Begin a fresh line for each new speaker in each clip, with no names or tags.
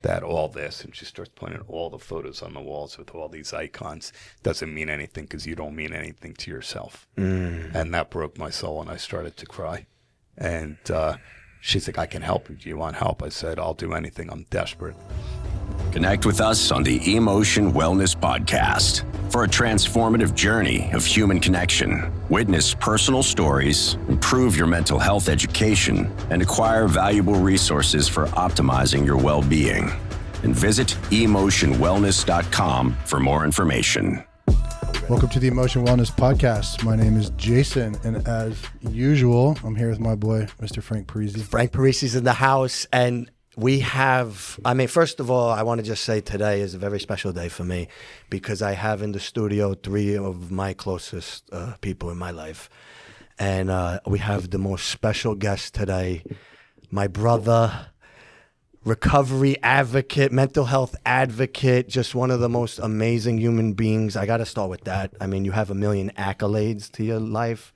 that all this, and she starts pointing at all the photos on the walls with all these icons, doesn't mean anything because you don't mean anything to yourself. And that broke my soul, and I started to cry. And she's like, I can help you. Do you want help? I said, I'll do anything. I'm desperate.
Connect with us on the Emotion Wellness Podcast for a transformative journey of human connection. Witness personal stories, improve your mental health education, and acquire valuable resources for optimizing your well-being. And visit emotionwellness.com for more information.
Welcome to the Emotion Wellness Podcast. My name is Jason, and as usual, I'm here with my boy, Mr. Frank Parisi.
Frank Parisi's in the house, and we have, first of all, I want to just say today is a very special day for me because I have in the studio three of my closest people in my life. And we have the most special guest today, my brother, recovery advocate, mental health advocate, just one of the most amazing human beings. I got to start with that. I mean, you have a million accolades to your life.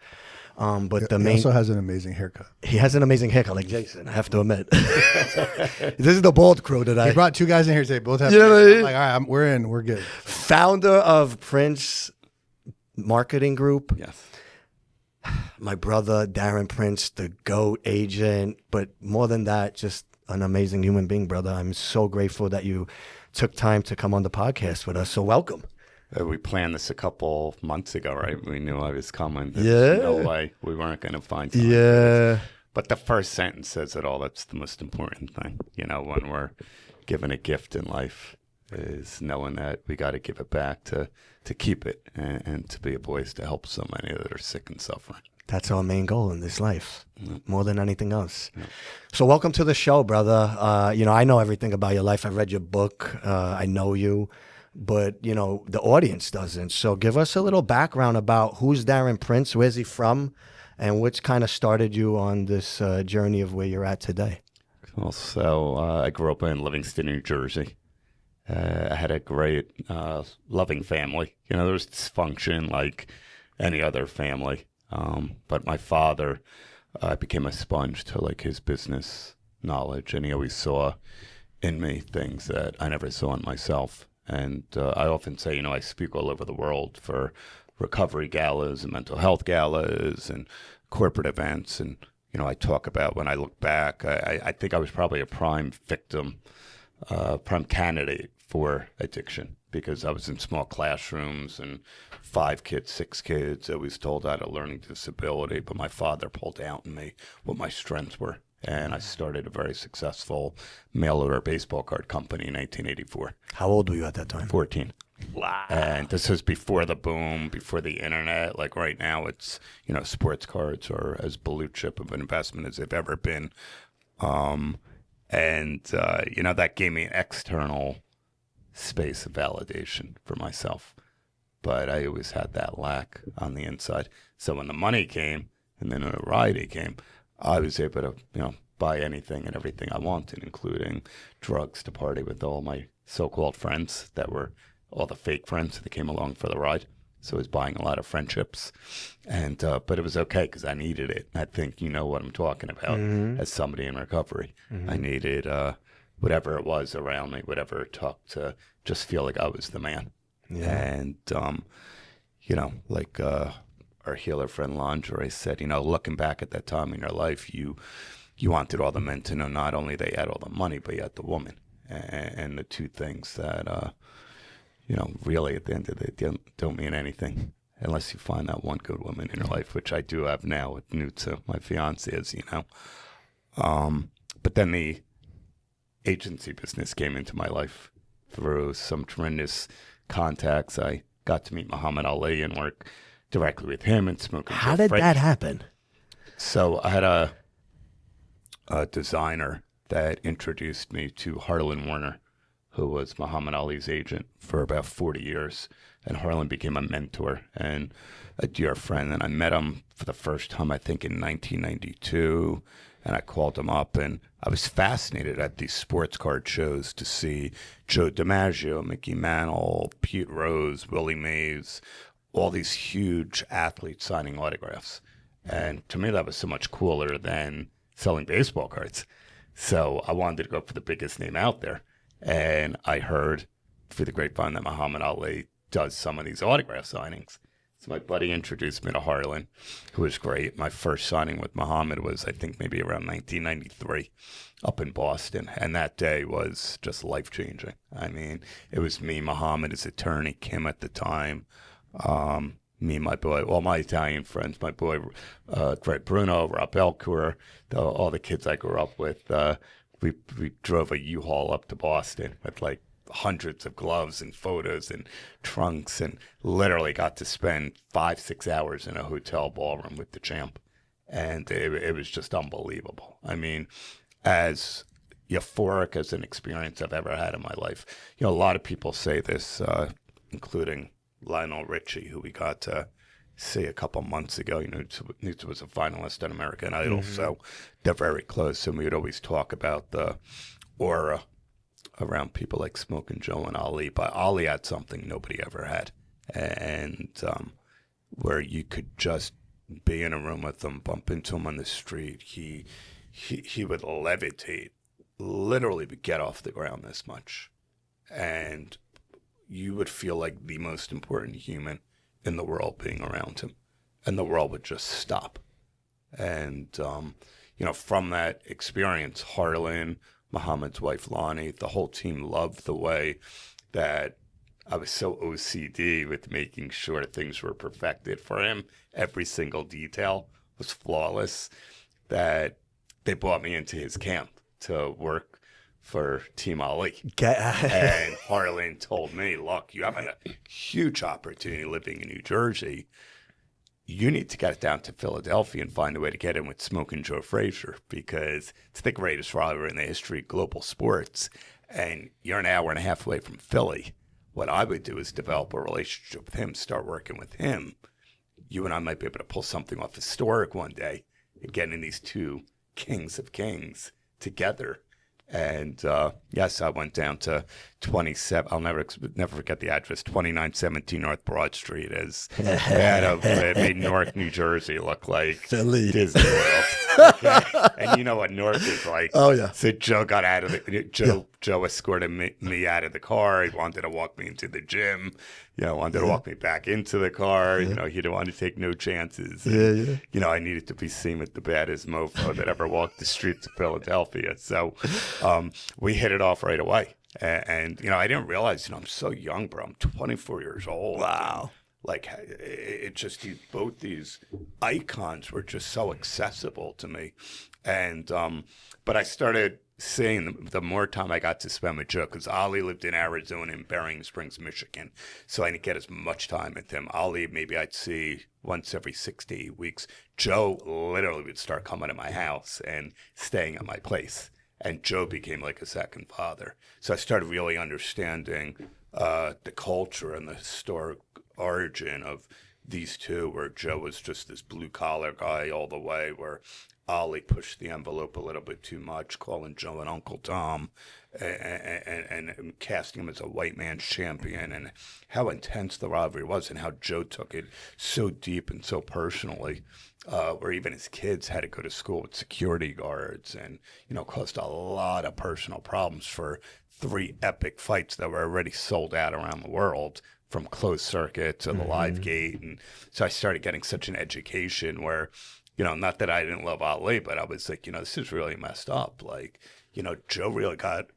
But
he also has an amazing haircut.
He has an amazing haircut, like Jason, I have to admit. This is the bald crew today.
He brought two guys in here today. Both have
You know what I mean?
like, all right, we're in. We're good.
Founder of Prince Marketing Group.
Yes.
My brother, Darren Prince, the GOAT agent. But more than that, just an amazing human being, brother. I'm so grateful that you took time to come on the podcast with us. So welcome.
We planned this a couple months ago, right? We knew I was coming.
Yeah.
No way we weren't going to find time.
Yeah.
But the first sentence says it all. That's the most important thing. You know, when we're given a gift in life, is knowing that we got to give it back to keep it and to be a voice to help so many that are sick and suffering.
That's our main goal in this life, more than anything else. So welcome to the show, brother. I know everything about your life. I read your book. I know you. But, the audience doesn't. So give us a little background about who's Darren Prince, where's he from, and what's kind of started you on this journey of where you're at today.
Well, so I grew up in Livingston, New Jersey. I had a great, loving family. There was dysfunction like any other family. But my father became a sponge to like his business knowledge, and he always saw in me things that I never saw in myself. And I often say, I speak all over the world for recovery galas and mental health galas and corporate events. And, I talk about when I look back, I think I was probably a prime victim, prime candidate for addiction because I was in small classrooms and 5 kids, 6 kids. I was told I had a learning disability, but my father pulled out in me what my strengths were. And I started a very successful mail-order baseball card company in 1984.
How old were you at that time?
14.
Wow.
And this was before the boom, before the internet. Like right now, it's, sports cards are as blue chip of an investment as they've ever been. That gave me an external space of validation for myself. But I always had that lack on the inside. So when the money came and then the notoriety came, I was able to, buy anything and everything I wanted, including drugs to party with all my so-called friends that were all the fake friends that came along for the ride. So I was buying a lot of friendships, and but it was okay because I needed it. I think you know what I'm talking about as somebody in recovery. I needed whatever it was around me, whatever it took to just feel like I was the man. Yeah. And, our healer friend Lingerie said, looking back at that time in your life, you wanted all the men to know not only they had all the money, but you had the woman. And the two things that, really at the end of the day don't mean anything unless you find that one good woman in your life, which I do have now with Nutsa, my fiance, as you know. But then the agency business came into my life through some tremendous contacts. I got to meet Muhammad Ali and work directly with him and smoke.
How did that happen?
So I had a designer that introduced me to Harlan Warner, who was Muhammad Ali's agent for about 40 years. And Harlan became a mentor and a dear friend. And I met him for the first time, I think, in 1992. And I called him up, and I was fascinated at these sports card shows to see Joe DiMaggio, Mickey Mantle, Pete Rose, Willie Mays, all these huge athletes signing autographs. And to me, that was so much cooler than selling baseball cards. So I wanted to go for the biggest name out there. And I heard through the grapevine that Muhammad Ali does some of these autograph signings. So my buddy introduced me to Harlan, who was great. My first signing with Muhammad was, I think, maybe around 1993 up in Boston. And that day was just life-changing. I mean, it was me, Muhammad, his attorney, Kim at the time, me, my boy, all my Italian friends, my boy, Greg Bruno, Rob Belcour, all the kids I grew up with. We drove a U-Haul up to Boston with like hundreds of gloves and photos and trunks, and literally got to spend 5-6 hours in a hotel ballroom with the champ. And it was just unbelievable. I mean, as euphoric as an experience I've ever had in my life. A lot of people say this, including Lionel Richie, who we got to see a couple months ago. Newt was a finalist on American Idol, so they're very close. And we would always talk about the aura around people like Smoking Joe and Ali. But Ali had something nobody ever had. And where you could just be in a room with him, bump into him on the street. He would levitate, literally get off the ground this much. And you would feel like the most important human in the world being around him. And the world would just stop. And, from that experience, Harlan, Muhammad's wife, Lonnie, the whole team loved the way that I was so OCD with making sure things were perfected for him. Every single detail was flawless, that they brought me into his camp to work for Team Ali. And Harlan told me, look, you have a huge opportunity living in New Jersey. You need to get down to Philadelphia and find a way to get in with Smoking Joe Frazier, because it's the greatest rivalry in the history of global sports. And you're an hour and a half away from Philly. What I would do is develop a relationship with him, start working with him. You and I might be able to pull something off historic one day and getting these two kings of kings together. And yes, I went down to 27. I'll never forget the address. 2917 North Broad Street. It made Newark, New Jersey look like
Philly.
Disney World. Okay. And you know what Newark is like.
Oh yeah.
So Joe got out of Joe escorted me out of the car. He wanted to walk me into the gym. Wanted to walk me back into the car. He didn't want to take no chances. And, I needed to be seen with the baddest mofo that ever walked the streets of Philadelphia. So we hit it off right away. And I didn't realize, I'm so young, bro. I'm 24 years old.
Wow.
Like, it just, both these icons were just so accessible to me. And, but I started seeing the more time I got to spend with Joe, because Ali lived in Arizona and Bering Springs, Michigan. So I didn't get as much time with him. Ali, maybe I'd see once every 6 to 8 weeks. Joe literally would start coming to my house and staying at my place. And Joe became like a second father. So I started really understanding the culture and the historic origin of these two, where Joe was just this blue-collar guy all the way, where Ali pushed the envelope a little bit too much, calling Joe an Uncle Tom and casting him as a white man's champion, and how intense the rivalry was, and how Joe took it so deep and so personally, where even his kids had to go to school with security guards, and caused a lot of personal problems for 3 epic fights that were already sold out around the world, from closed circuit to the live gate. And so I started getting such an education where, not that I didn't love Ali, but I was like, this is really messed up. Like, Joe really got,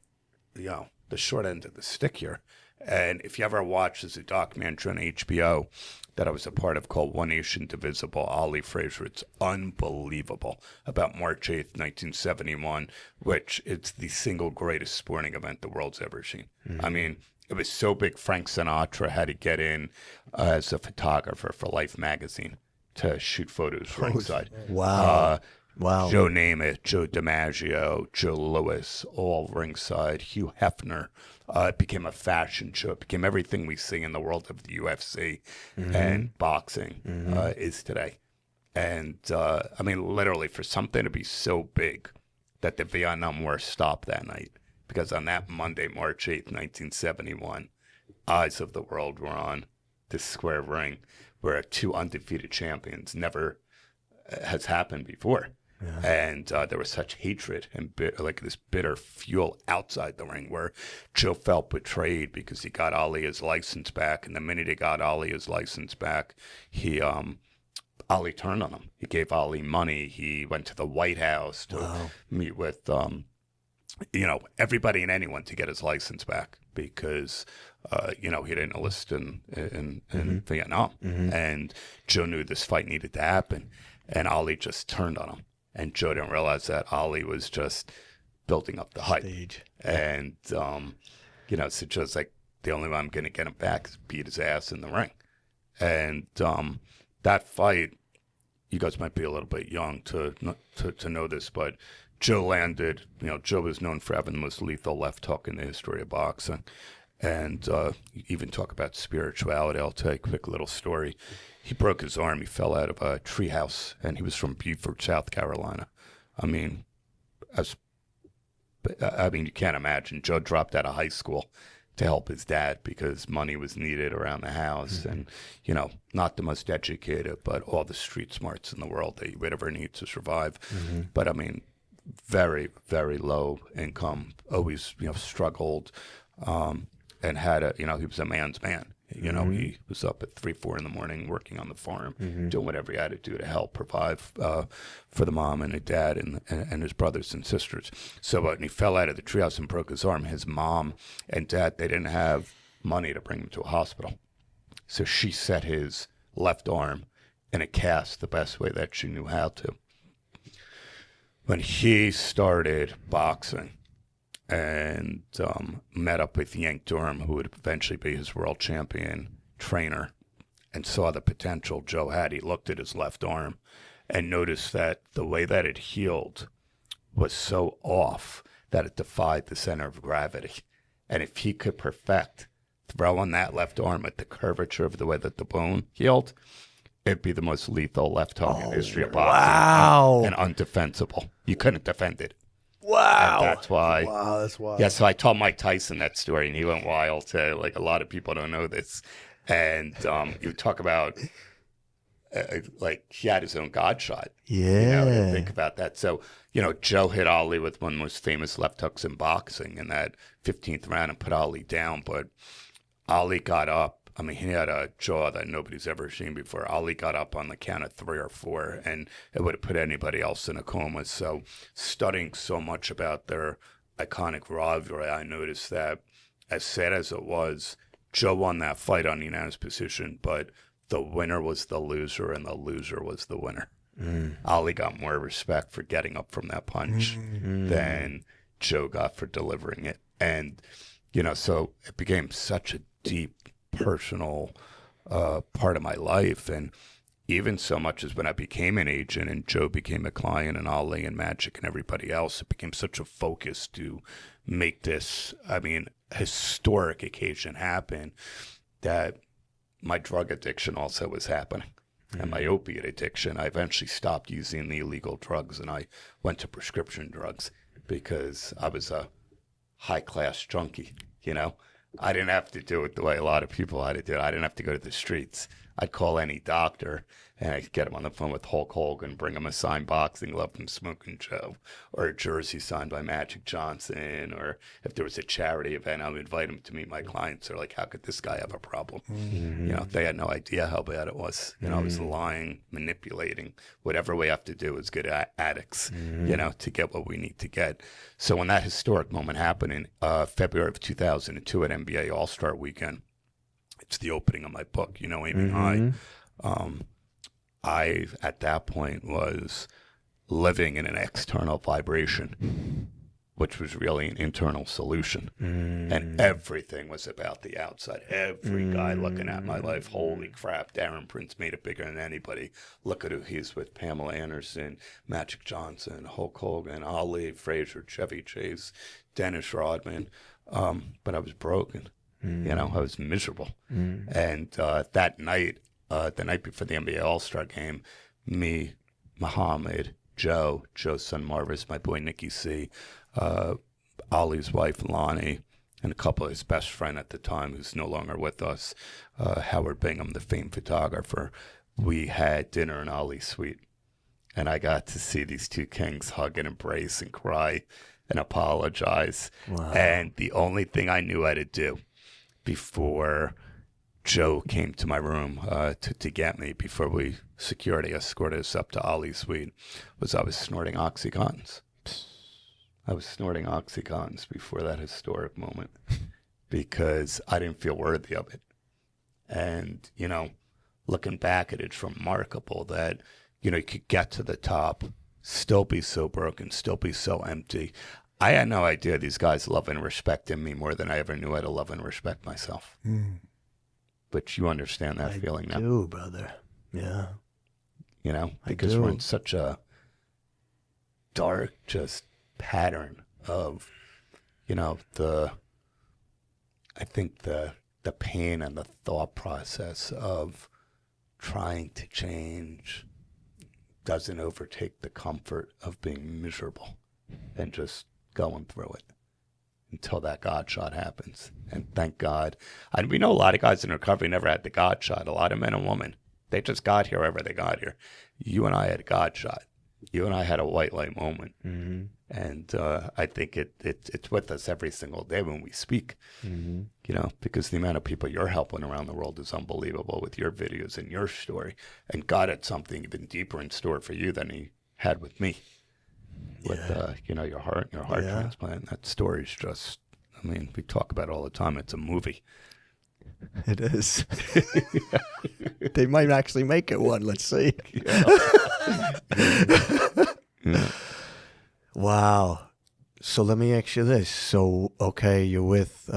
the short end of the stick here. And if you ever watch, there's a documentary on HBO that I was a part of called One Nation Divisible, Ali Frazier. It's unbelievable, about March 8th, 1971, which it's the single greatest sporting event the world's ever seen. I mean, it was so big, Frank Sinatra had to get in as a photographer for Life magazine to shoot photos ringside.
Wow. Wow.
Joe Namath, Joe DiMaggio, Joe Louis, all ringside, Hugh Hefner. It became a fashion show. It became everything we see in the world of the UFC and boxing is today. And, I mean, literally, for something to be so big that the Vietnam War stopped that night, because on that Monday, March 8th, 1971, eyes of the world were on this square ring where 2 undefeated champions never has happened before. And there was such hatred and like this bitter fuel outside the ring, where Joe felt betrayed because he got Ali his license back, and the minute he got Ali his license back, Ali turned on him. He gave Ali money. He went to the White House to meet with everybody and anyone to get his license back because he didn't enlist in Vietnam, and Joe knew this fight needed to happen, and Ali just turned on him. And Joe didn't realize that Ali was just building up the hype. And, so Joe's like, the only way I'm going to get him back is beat his ass in the ring. And that fight, you guys might be a little bit young to know this, but Joe landed, Joe was known for having the most lethal left hook in the history of boxing. And even talk about spirituality. I'll tell you a quick little story. He broke his arm. He fell out of a treehouse, and he was from Beaufort, South Carolina. I mean, you can't imagine. Joe dropped out of high school to help his dad because money was needed around the house, and not the most educated, but all the street smarts in the world that you would ever need to survive. But I mean, very, very low income. Always, struggled. And had he was a man's man. He was up at 3-4 in the morning working on the farm, doing whatever he had to do to help provide for the mom and the dad and his brothers and sisters. So when he fell out of the treehouse and broke his arm, his mom and dad, they didn't have money to bring him to a hospital. So she set his left arm in a cast the best way that she knew how to. When he started boxing, and met up with Yank Durham, who would eventually be his world champion trainer, and saw the potential Joe had. He looked at his left arm and noticed that the way that it healed was so off that it defied the center of gravity. And if he could perfect throwing that left arm at the curvature of the way that the bone healed, it'd be the most lethal left hook in the history of boxing. And undefensible. You couldn't defend it.
Wow.
And that's why.
Wow, that's wild.
Yeah, so I told Mike Tyson that story, and he went wild too. Like, a lot of people don't know this. And you talk about, he had his own God shot.
Yeah.
Think about that. So, Joe hit Ali with one of the most famous left hooks in boxing in that 15th round and put Ali down. But Ali got up. I mean, he had a jaw that nobody's ever seen before. Ali got up on the count of 3 or 4, and it would have put anybody else in a coma. So, studying so much about their iconic rivalry, I noticed that, as sad as it was, Joe won that fight on unanimous position, but the winner was the loser, and the loser was the winner. Ali got more respect for getting up from that punch than Joe got for delivering it. And, so it became such a deep, personal part of my life. And even so much as when I became an agent and Joe became a client and Ali and Magic and everybody else, it became such a focus to make this, historic occasion happen, that my drug addiction also was happening. And my opiate addiction, I eventually stopped using the illegal drugs and I went to prescription drugs because I was a high-class junkie, I didn't have to do it the way a lot of people had to do it. I didn't have to go to the streets. I'd call any doctor and I'd get him on the phone with Hulk Hogan, bring him a signed boxing glove from Smoking Joe, or a jersey signed by Magic Johnson, or if there was a charity event, I would invite him to meet my clients. They're like, how could this guy have a problem? They had no idea how bad it was. I was lying, manipulating, whatever we have to do as good addicts, to get what we need to get. So when that historic moment happened in February of 2002 at NBA All-Star Weekend, it's the opening of my book, Aiming High. I, at that point, was living in an external vibration, which was really an internal solution. And everything was about the outside. Every guy looking at my life, holy crap, Darren Prince made it bigger than anybody. Look at who he's with, Pamela Anderson, Magic Johnson, Hulk Hogan, Ali, Frazier, Chevy Chase, Dennis Rodman. But I was broken. I was miserable. And that night, the night before the NBA All-Star game, me, Muhammad, Joe's son Marvis, my boy Nikki C, Ali's wife Lonnie, and a couple of his best friend at the time, who's no longer with us, Howard Bingham, the famed photographer, we had dinner in Ali's suite. and I got to see these two kings hug and embrace and cry and apologize.
Wow.
And the only thing I knew how to do before Joe came to my room to get me, before security escorted us up to Ollie's suite, was I was snorting Oxycontins. I was snorting Oxycontins before that historic moment because I didn't feel worthy of it. And, you know, looking back at it, it's remarkable that, you know, you could get to the top, still be so broken, still be so empty. I had no idea these guys love and respected me more than I ever knew how to love and respect myself. But you understand that feeling now.
I do, brother. Yeah.
You know, because we're in such a dark, just pattern of, you know, I think the pain and the thought process of trying to change doesn't overtake the comfort of being miserable and just going through it until that God shot happens. And thank God. We know a lot of guys in recovery never had the God shot. A lot of men and women, they just got here however they got here. You and I had a God shot. You and I had a white light moment.
Mm-hmm.
And I think it's with us every single day when we speak, you know, because the amount of people you're helping around the world is unbelievable with your videos and your story. And God had something even deeper in store for you than he had with me. With, you know, your heart transplant. That story's just, I mean, we talk about it all the time. It's a movie.
It is. They might actually make it one. Let's see.
Yeah.
Wow. So let me ask you this. So, okay, you're with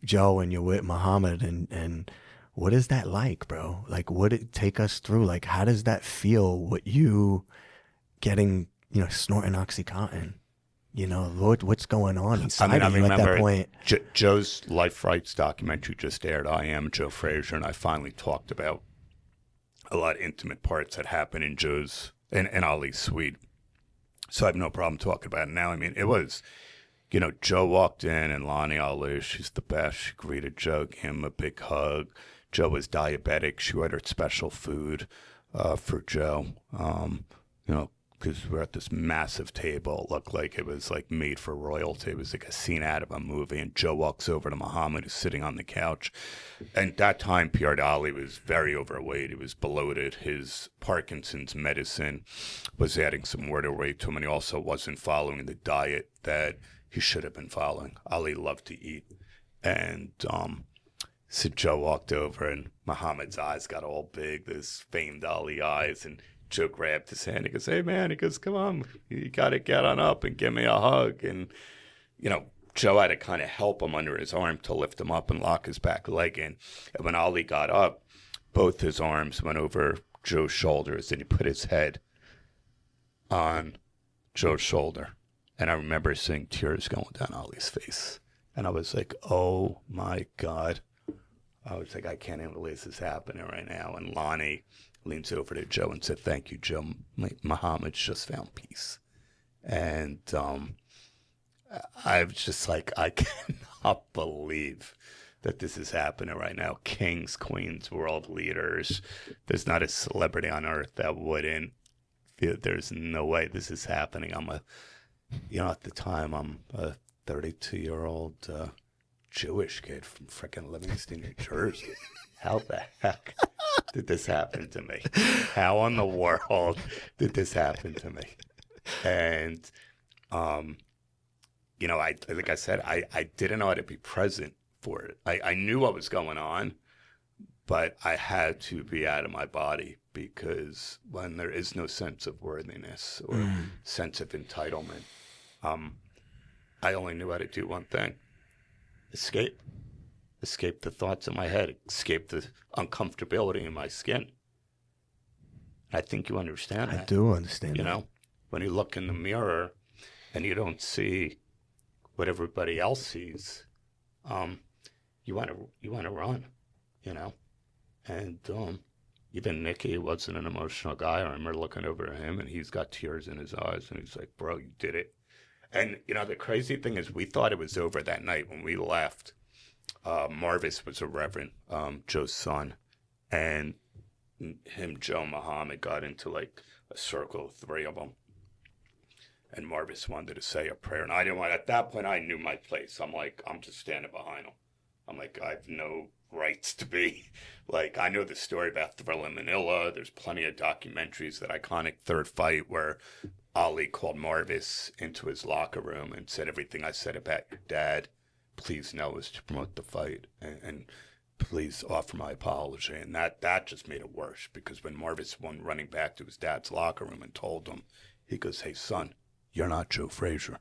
Joe and you're with Muhammad, and what is that like, bro? Like, take us through? Like, how does that feel with you getting, you know, snorting OxyContin? You know, Lord, what's going on inside of you at that point?
Joe's Life Rights documentary just aired. I am Joe Frazier, and I finally talked about a lot of intimate parts that happened in Joe's and Ali's suite. So I have no problem talking about it now. I mean, it was, you know, Joe walked in and Lonnie Ali, she's the best. She greeted Joe, gave him a big hug. Joe was diabetic. She ordered special food for Joe, you know, because we're at this massive table. It looked like it was like made for royalty. It was like a scene out of a movie. And Joe walks over to Muhammad, who's sitting on the couch. And at that time, Pierre Ali was very overweight. He was bloated. His Parkinson's medicine was adding some more weight to him. And he also wasn't following the diet that he should have been following. Ali loved to eat. And so Joe walked over, and Muhammad's eyes got all big, those famed Ali eyes. And Joe grabbed his hand. He goes, "Hey, man," he goes, "come on, you got to get on up and give me a hug." And, you know, Joe had to kind of help him under his arm to lift him up and lock his back leg in. And when Ali got up, both his arms went over Joe's shoulders, and he put his head on Joe's shoulder. And I remember seeing tears going down Ali's face. And I was like, oh, my God. I was like, I can't even believe this is happening right now. And Lonnie leans over to Joe and said, "Thank you, Joe. Muhammad's just found peace." And I was just like, I cannot believe that this is happening right now. Kings, queens, world leaders. There's not a celebrity on earth that wouldn't. There's no way this is happening. You know, at the time, I'm a 32-year-old Jewish kid from frickin' Livingston, New Jersey. How the heck did this happen to me? How in the world did this happen to me? And, you know, like I said, I didn't know how to be present for it. I knew what was going on, but I had to be out of my body, because when there is no sense of worthiness or sense of entitlement, I only knew how to do one thing: escape the thoughts in my head, escape the uncomfortability in my skin. I think you understand that.
I do understand
You know, when you look in the mirror and you don't see what everybody else sees, you want to run, you know. And even Nicky wasn't an emotional guy. I remember looking over at him, and he's got tears in his eyes, and he's like, "Bro, you did it." And, you know, the crazy thing is, we thought it was over that night when we left. Marvis was a reverend, Joe's son, and him, Joe, Muhammad got into like a circle of three of them. And Marvis wanted to say a prayer. And I didn't want, at that point, I knew my place. I'm like, I'm just standing behind him. I'm like, I have no rights to be. Like, I know the story about Thrilla Manila. There's plenty of documentaries, that iconic third fight where Ali called Marvis into his locker room and said, everything I said about your dad, please know is to promote the fight. And please offer my apology. And that just made it worse, because when Marvis went running back to his dad's locker room and told him, he goes, hey, son, you're not Joe Frazier.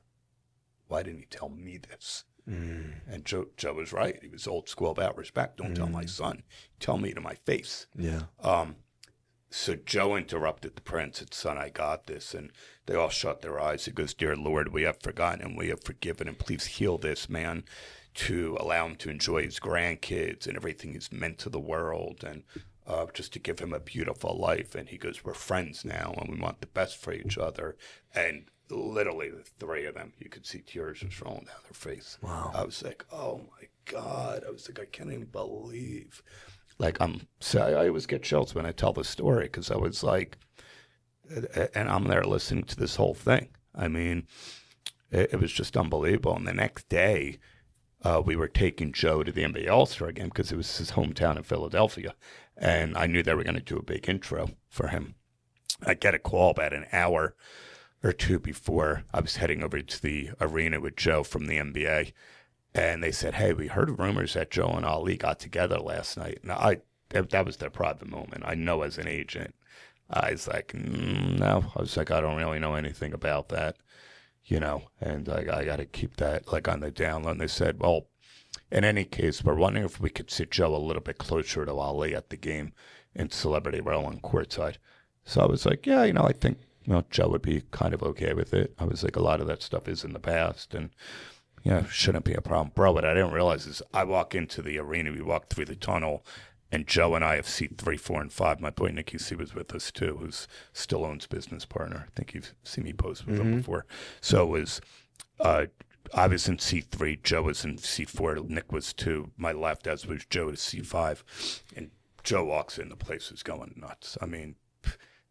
Why didn't he tell me this? And Joe was right. He was old school about respect. Don't tell my son. Tell me to my face.
Yeah.
So Joe interrupted the Prince and, son, I got this. And they all shut their eyes. He goes, dear Lord, we have forgotten and we have forgiven. And please heal this man to allow him to enjoy his grandkids and everything he's meant to the world, and just to give him a beautiful life. And he goes, we're friends now and we want the best for each other. And literally the three of them, you could see tears just rolling down their face.
Wow.
I was like, oh my God. I was like, I can't even believe. Like, I always get chills when I tell the story, because I was like, and I'm there listening to this whole thing. I mean, it was just unbelievable. And the next day, we were taking Joe to the NBA All-Star game, because it was his hometown in Philadelphia. And I knew they were going to do a big intro for him. I get a call about an hour or two before I was heading over to the arena with Joe from the NBA. And they said, hey, we heard rumors that Joe and Ali got together last night. And that was their private moment. I know as an agent, I was like, no. I was like, I don't really know anything about that, you know, and I got to keep that like on the down low. And they said, well, in any case, we're wondering if we could sit Joe a little bit closer to Ali at the game in Celebrity Row on courtside. So I was like, yeah, you know, I think, you know, Joe would be kind of okay with it. I was like, a lot of that stuff is in the past, and, you know, shouldn't be a problem. Bro, what I didn't realize is I walk into the arena, we walk through the tunnel, and Joe and I have seat 3, 4, and 5. My boy Nicky C was with us too, who's Stallone's business partner. I think you've seen me post with him before. So it was, I was in seat 3, Joe was in seat 4, Nick was to my left, as was Joe to seat 5. And Joe walks in, the place was going nuts. I mean,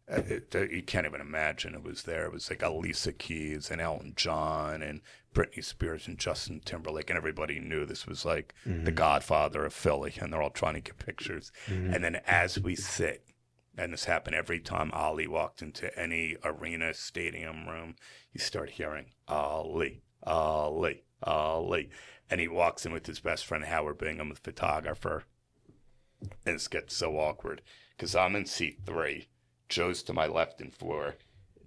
you can't even imagine it was there. It was like Alicia Keys and Elton John and Britney Spears and Justin Timberlake, and everybody knew this was like the Godfather of Philly, and they're all trying to get pictures. And then as we sit, and this happened every time Ali walked into any arena, stadium room, you start hearing Ali, Ali, Ali. And he walks in with his best friend Howard Bingham, the photographer. And it gets so awkward, because I'm in seat 3. Joe's to my left in 4,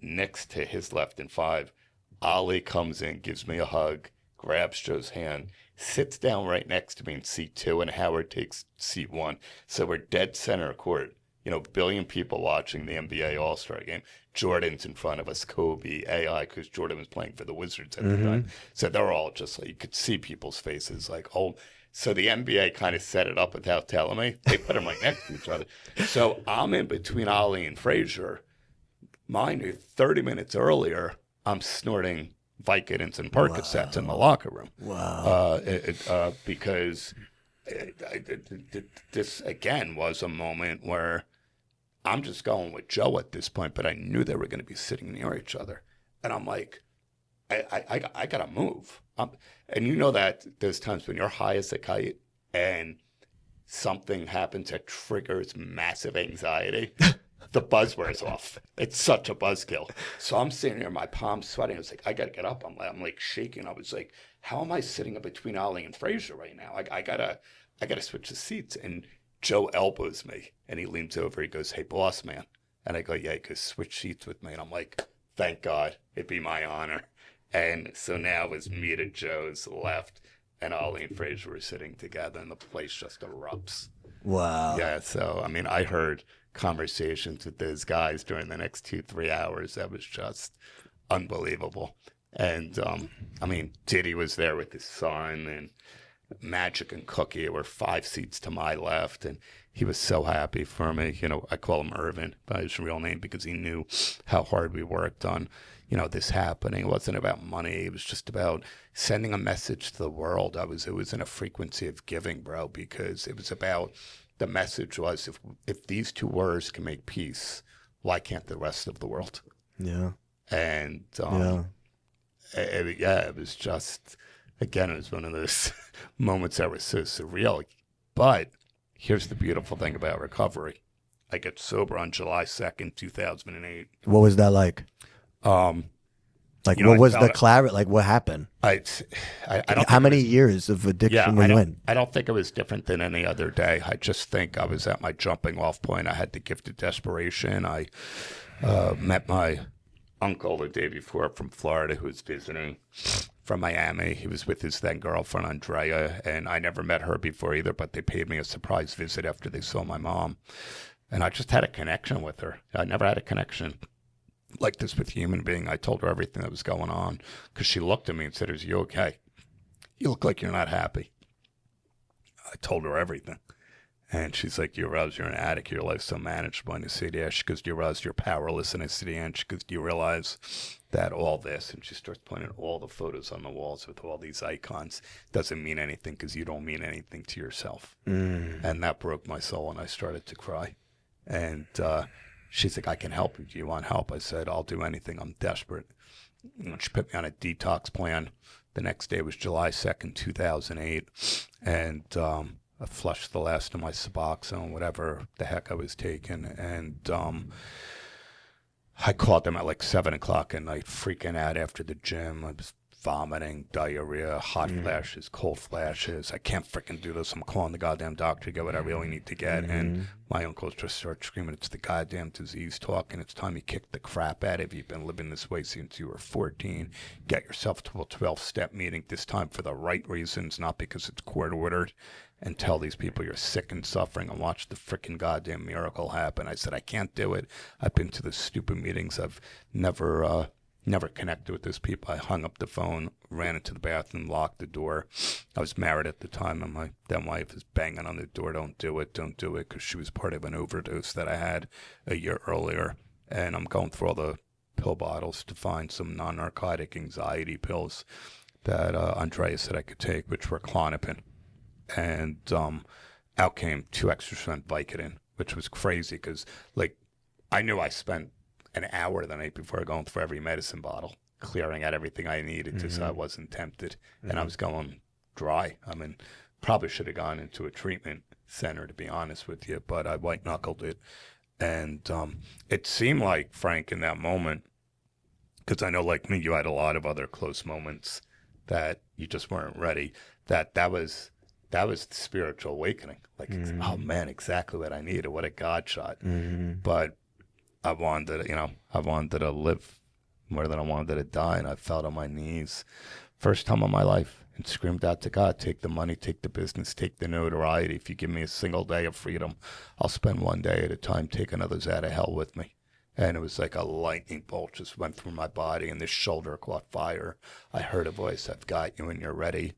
Nick's to his left in 5. Ali comes in, gives me a hug, grabs Joe's hand, sits down right next to me in seat 2, and Howard takes seat 1. So we're dead center court. You know, billion people watching the NBA All-Star game. Jordan's in front of us, Kobe, AI, because Jordan was playing for the Wizards at the time. So they're all just like, you could see people's faces like, oh. So the NBA kind of set it up without telling me. They put them right next to each other. So I'm in between Ali and Frazier. Mind you, 30 minutes earlier, I'm snorting Vicodins and Percocets in the locker room.
Wow.
Because this, again, was a moment where I'm just going with Joe at this point, but I knew they were going to be sitting near each other. And I'm like, I got to move. And you know that there's times when you're high as a kite and something happens that triggers massive anxiety. The buzz wears off. It's such a buzzkill. So I'm sitting there, my palms sweating. I was like, I got to get up. I'm like shaking. I was like, how am I sitting in between Ali and Frazier right now? I gotta switch the seats. And Joe elbows me and he leans over. He goes, hey, boss man. And I go, yeah, he goes, switch seats with me. And I'm like, thank God, it'd be my honor. And so now it was me to Joe's left, and Ali and Frazier were sitting together, and the place just erupts.
Wow.
Yeah, so, I mean, I heard conversations with those guys during the next 2-3 hours. That was just unbelievable. And, I mean, Diddy was there with his son, and Magic and Cookie were 5 seats to my left, and he was so happy for me. You know, I call him Irvin by his real name because he knew how hard we worked on, you know, this happening. It wasn't about money. It was just about sending a message to the world. It was in a frequency of giving, bro, because it was about the message was, if these two words can make peace, why can't the rest of the world?
Yeah.
And it was just, again, it was one of those moments that was so surreal. But here's the beautiful thing about recovery. I get sober on July 2nd, 2008.
What was that like? Like, what was the clarity? Like, what happened?
I don't.
How many years of addiction were you in?
I don't think it was different than any other day. I just think I was at my jumping off point. I had the gift of desperation. I met my uncle the day before from Florida, who was visiting from Miami. He was with his then girlfriend, Andrea, and I never met her before either, but they paid me a surprise visit after they saw my mom. And I just had a connection with her. I never had a connection like this with a human being. I told her everything that was going on because she looked at me and said, "Is you okay? You look like you're not happy." I told her everything. And she's like, "You realize you're an addict, your life's so manageable." And I said, "Yeah." She goes, "Do you realize you're powerless?" And I said, "Yeah." And she goes, "Do you realize that all this?" And she starts pointing at all the photos on the walls with all these icons. Doesn't mean anything because you don't mean anything to yourself. And that broke my soul, and I started to cry. And she's like, "I can help you. Do you want help?" I said, "I'll do anything. I'm desperate." And she put me on a detox plan. The next day was July 2nd, 2008. And I flushed the last of my Suboxone, whatever the heck I was taking. And I called them at like 7 o'clock at night, freaking out after the gym. I was vomiting, diarrhea, hot flashes, cold flashes. I can't freaking do this. I'm calling the goddamn doctor to get what I really need to get. And my uncle just starts screaming, "It's the goddamn disease talking. It's time you kick the crap out of you. You've been living this way since you were 14. Get yourself to a 12-step meeting, this time for the right reasons, not because it's court ordered. And tell these people you're sick and suffering and watch the freaking goddamn miracle happen." I said, "I can't do it. I've been to the stupid meetings. I've never connected with those people." I hung up the phone, ran into the bathroom, locked the door. I was married at the time, and my then wife is banging on the door, "Don't do it, don't do it," because she was part of an overdose that I had a year earlier. And I'm going through all the pill bottles to find some non-narcotic anxiety pills that Andrea said I could take, which were Klonopin. And out came 2 extra Vicodin, which was crazy because, like, I knew I spent an hour the night before going through every medicine bottle, clearing out everything I needed just so I wasn't tempted. And I was going dry. I mean, probably should have gone into a treatment center, to be honest with you, but I white-knuckled it. And it seemed like, Frank, in that moment, because I know, like me, you had a lot of other close moments that you just weren't ready, that was the spiritual awakening. Like, oh man, exactly what I needed. What a God shot. But I wanted to live more than I wanted to die. And I fell on my knees, first time in my life, and screamed out to God, "Take the money, take the business, take the notoriety. If you give me a single day of freedom, I'll spend one day at a time taking others out of hell with me." And it was like a lightning bolt just went through my body, and this shoulder caught fire. I heard a voice, "I've got you when you're ready."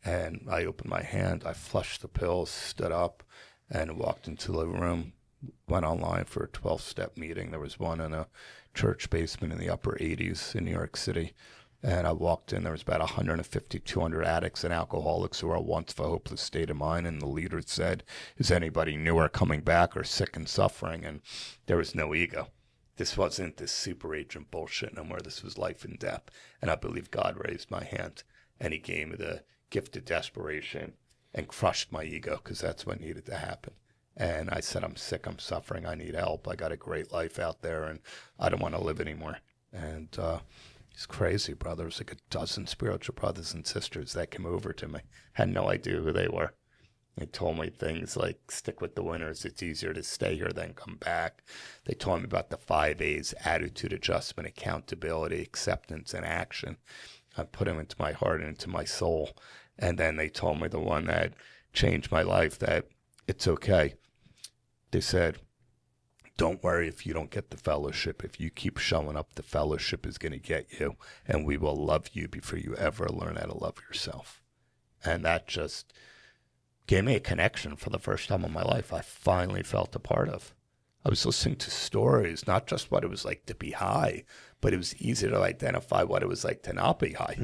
And I opened my hand, I flushed the pills, stood up, and walked into the room, went online for a 12-step meeting. There was one in a church basement in the upper 80s in New York City. And I walked in, there was about 150, 200 addicts and alcoholics who were once of a hopeless state of mind. And the leader said, "Is anybody new or coming back or sick and suffering?" And there was no ego. This wasn't this super agent bullshit no more. This was life and death. And I believe God raised my hand, and he gave me the gift of desperation and crushed my ego, because that's what needed to happen. And I said, "I'm sick, I'm suffering, I need help. I got a great life out there, and I don't want to live anymore." And it's crazy, brother. There's like a dozen spiritual brothers and sisters that came over to me. Had no idea who they were. They told me things like, "Stick with the winners. It's easier to stay here than come back." They told me about the 5 A's: attitude, adjustment, accountability, acceptance, and action. I put them into my heart and into my soul. And then they told me the one that changed my life, that it's okay. They said, "Don't worry if you don't get the fellowship. If you keep showing up, the fellowship is going to get you, and we will love you before you ever learn how to love yourself." And that just gave me a connection for the first time in my life I finally felt a part of. I was listening to stories, not just what it was like to be high, but it was easy to identify what it was like to not be high.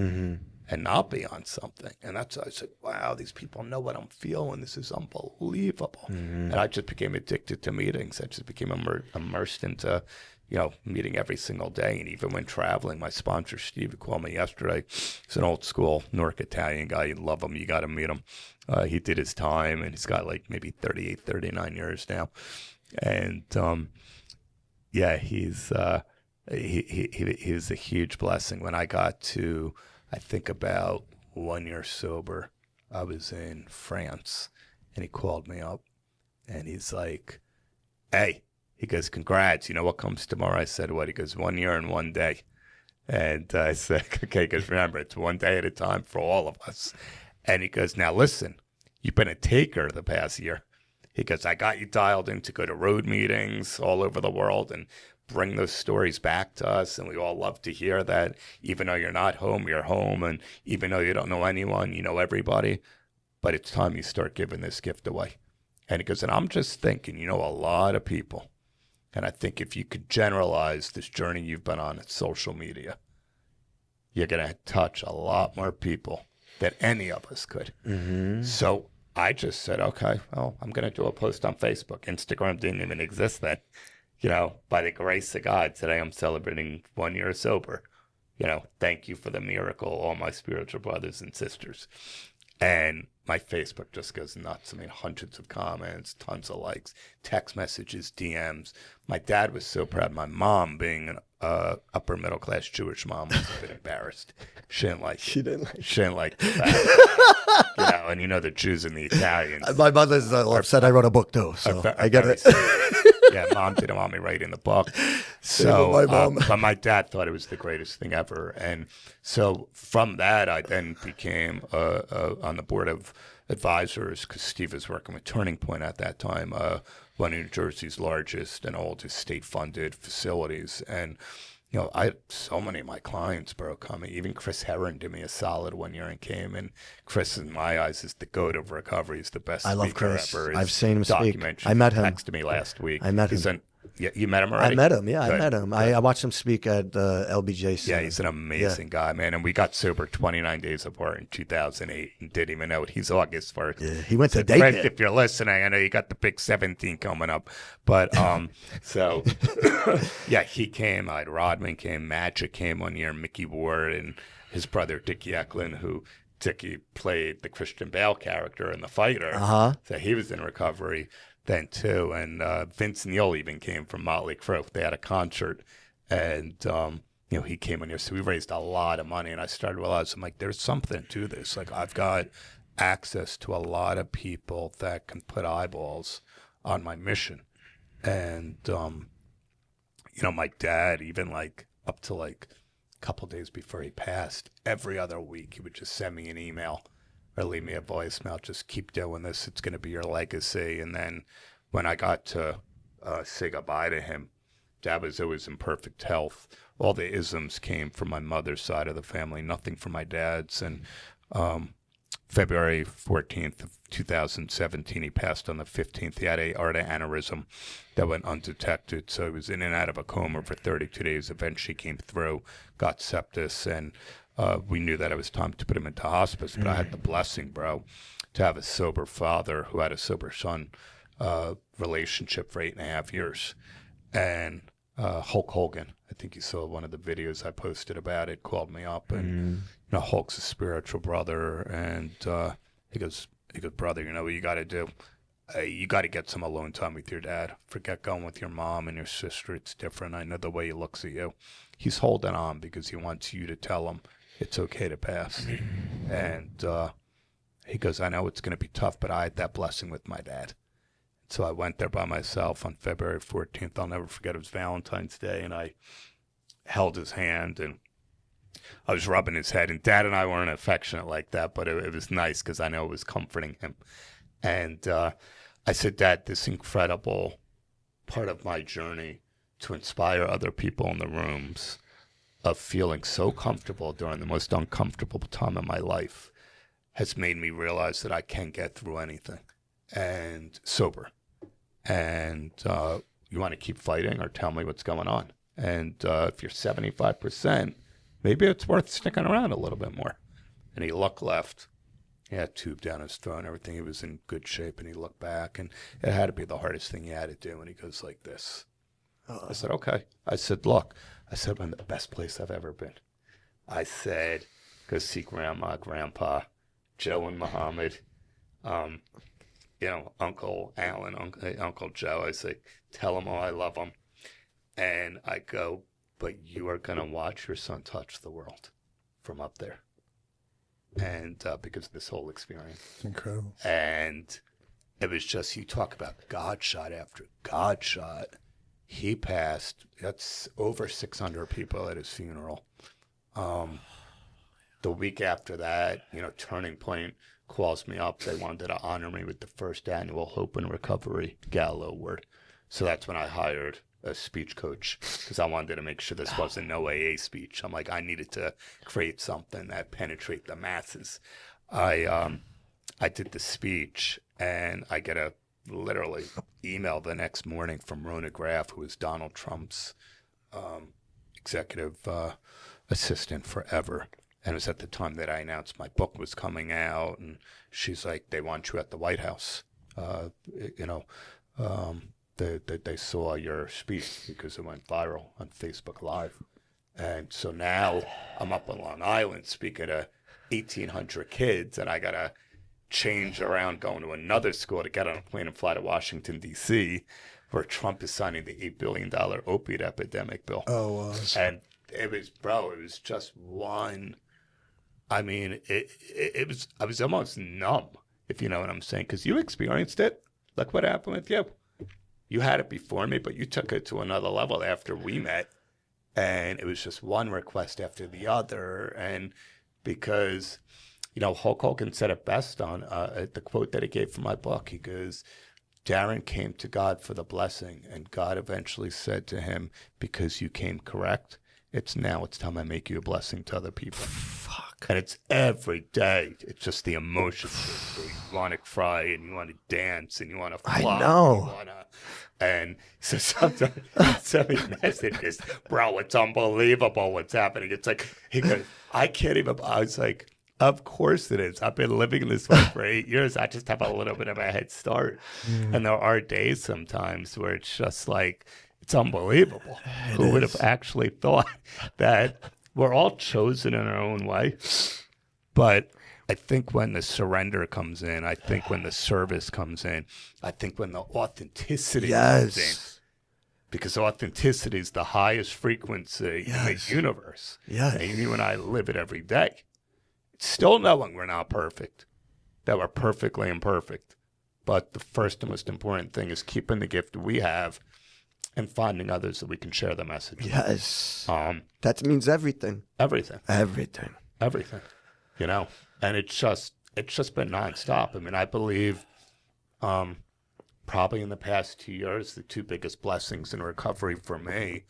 and not be on something. And that's, I said, wow, these people know what I'm feeling. This is unbelievable. And I just became addicted to meetings. I just became immersed into, meeting every single day. And even when traveling, my sponsor, Steve, called me yesterday. He's an old school Newark Italian guy. You love him. You got to meet him. He did his time, and he's got like maybe 38, 39 years now. And, he's a huge blessing. When I got to, I think about 1 year sober, I was in France, and he called me up, and he's like, hey, he goes, congrats, you know what comes tomorrow? I said, what? He goes, 1 year and 1 day. And I said, okay, because remember, it's 1 day at a time for all of us. And he goes, now listen, you've been a taker the past year. He goes, I got you dialed in to go to road meetings all over the world and bring those stories back to us. And we all love to hear that. Even though you're not home, you're home. And even though you don't know anyone, you know everybody. But it's time you start giving this gift away. And he goes, and I'm just thinking, a lot of people. And I think if you could generalize this journey you've been on at social media, you're going to touch a lot more people than any of us could. Mm-hmm. So I just said, okay, well, I'm going to do a post on Facebook. Instagram didn't even exist then. By the grace of God, today I'm celebrating 1 year sober. Thank you for the miracle, all my spiritual brothers and sisters. And my Facebook just goes nuts. I mean, hundreds of comments, tons of likes, text messages, DMs. My dad was so proud. My mom, being an upper middle class Jewish mom, was a bit embarrassed. She didn't like the fact. And the Jews and the Italians.
My mother's upset I wrote a book too, so I get it.
Yeah, Mom didn't want me writing the book. So, but my dad thought it was the greatest thing ever. And so from that, I then became on the board of advisors, because Steve was working with Turning Point at that time, one of New Jersey's largest and oldest state-funded facilities. And I had so many of my clients, bro, coming. Even Chris Herron did me a solid 1 year and came. And Chris, in my eyes, is the goat of recovery. He's the best speaker ever.
I love Chris.
His
I've seen him speak. I met him.
Texted me last week.
I met him.
You met him already?
I met him, yeah. Good. I met him. I watched him speak at LBJ.
Yeah, he's an amazing guy, man. And we got sober 29 days apart in 2008 and didn't even know it. He's August 1st.
Yeah, he went to daycare.
Fred, if you're listening, I know you got the big 17 coming up. But, so, yeah, he came. Rodman came. Magic came 1 year. Mickey Ward and his brother, Dickie Eklund, who Dickie played the Christian Bale character in The Fighter. Uh-huh. So he was in recovery then too, and Vince Neil even came from Motley Crue. They had a concert, and he came in here. So we raised a lot of money, and I started realizing, like, there's something to this. Like, I've got access to a lot of people that can put eyeballs on my mission. And my dad, even like up to like a couple days before he passed, every other week he would just send me an email or leave me a voicemail. Just keep doing this. It's going to be your legacy. And then when I got to say goodbye to him, Dad was always in perfect health. All the isms came from my mother's side of the family, nothing from my dad's. And February 14th of 2017, he passed on the 15th. He had an aortic aneurysm that went undetected. So he was in and out of a coma for 32 days. Eventually came through, got sepsis, and we knew that it was time to put him into hospice. But I had the blessing, bro, to have a sober father who had a sober son relationship for 8.5 years. And Hulk Hogan, I think you saw one of the videos I posted about it, called me up. And, Hulk's a spiritual brother. And he goes, brother, you know what you got to do? You got to get some alone time with your dad. Forget going with your mom and your sister. It's different. I know the way he looks at you. He's holding on because he wants you to tell him it's okay to pass. And he goes, I know it's going to be tough, but I had that blessing with my dad. So I went there by myself on February 14th. I'll never forget. It was Valentine's Day, and I held his hand, and I was rubbing his head. And Dad and I weren't affectionate like that, but it was nice because I know it was comforting him. And I said, Dad, this incredible part of my journey to inspire other people in the rooms of feeling so comfortable during the most uncomfortable time of my life has made me realize that I can get through anything, and sober. And you want to keep fighting or tell me what's going on? And if you're 75%, maybe it's worth sticking around a little bit more. And he looked left. He had a tube down his throat and everything. He was in good shape, and he looked back, and it had to be the hardest thing he had to do. And he goes like this. I said, okay. I said, look. I said, I'm the best place I've ever been. I said, go see Grandma, Grandpa, Joe and Muhammad, Uncle Alan, Uncle Joe. I say, tell them all I love them. And I go, but you are going to watch your son touch the world from up there. And because of this whole experience.
It's incredible.
And it was just, you talk about God shot after God shot. He passed, that's over 600 people at his funeral. The week after that, Turning Point calls me up. They wanted to honor me with the first annual Hope and Recovery Gala Award. So that's when I hired a speech coach, because I wanted to make sure this wasn't no AA speech. I'm like, I needed to create something that penetrate the masses. I did the speech, and I get a literally email the next morning from Rona Graff, who was Donald Trump's executive assistant forever. And it was at the time that I announced my book was coming out, and she's like, they want you at the White House. They saw your speech because it went viral on Facebook Live. And so now I'm up on Long Island speaking to 1,800 kids, and I got to change around going to another school to get on a plane and fly to Washington, D.C., where Trump is signing the $8 billion opiate epidemic bill.
Oh, wow.
And it was just one. I mean, I was almost numb, if you know what I'm saying, because you experienced it. Look what happened with you. You had it before me, but you took it to another level after we met. And it was just one request after the other. And because, Hulk Hogan said it best on the quote that he gave from my book. He goes, Darren came to God for the blessing, and God eventually said to him, because you came correct, it's time I make you a blessing to other people.
Fuck.
And it's every day. It's just the emotions. You want to cry, and you want to dance, and you want to fly.
I know.
And so sometimes he sent me messages, bro, it's unbelievable what's happening. It's like, he goes, I can't even, I was like, of course it is. I've been living this way for 8 years. I just have a little bit of a head start. And there are days sometimes where it's just like, it's unbelievable. Who would have actually thought that we're all chosen in our own way? But I think when the surrender comes in, I think when the service comes in, I think when the authenticity comes in, because authenticity is the highest frequency in the universe.
Yes.
And you and I live it every day. Still knowing we're not perfect, that we're perfectly imperfect. But the first and most important thing is keeping the gift we have and finding others that we can share the message.
Yes. That means everything.
Everything.
Everything.
Everything. And it's just been nonstop. I mean, I believe probably in the past 2 years, the two biggest blessings in recovery for me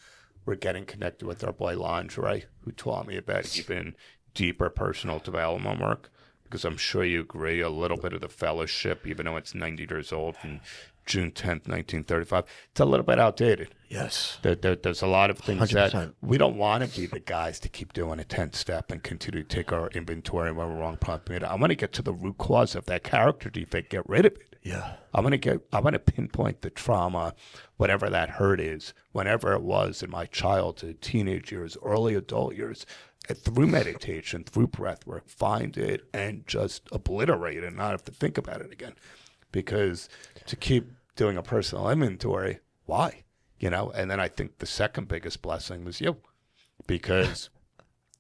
were getting connected with our boy Lingerie, who taught me about even deeper personal development work. Because I'm sure you agree, a little bit of the fellowship, even though it's 90 years old from June 10th, 1935, it's a little bit outdated.
Yes.
There's a lot of things
100%.
that we don't want to be the guys to keep doing a 10-step and continue to take our inventory when we're wrong. I want to get to the root cause of that character defect, get rid of it.
Yeah.
I want to pinpoint the trauma, whatever that hurt is, whenever it was in my childhood, teenage years, early adult years, through meditation, through breath work, find it and just obliterate it and not have to think about it again. Because to keep doing a personal inventory, why? And then I think the second biggest blessing was you, because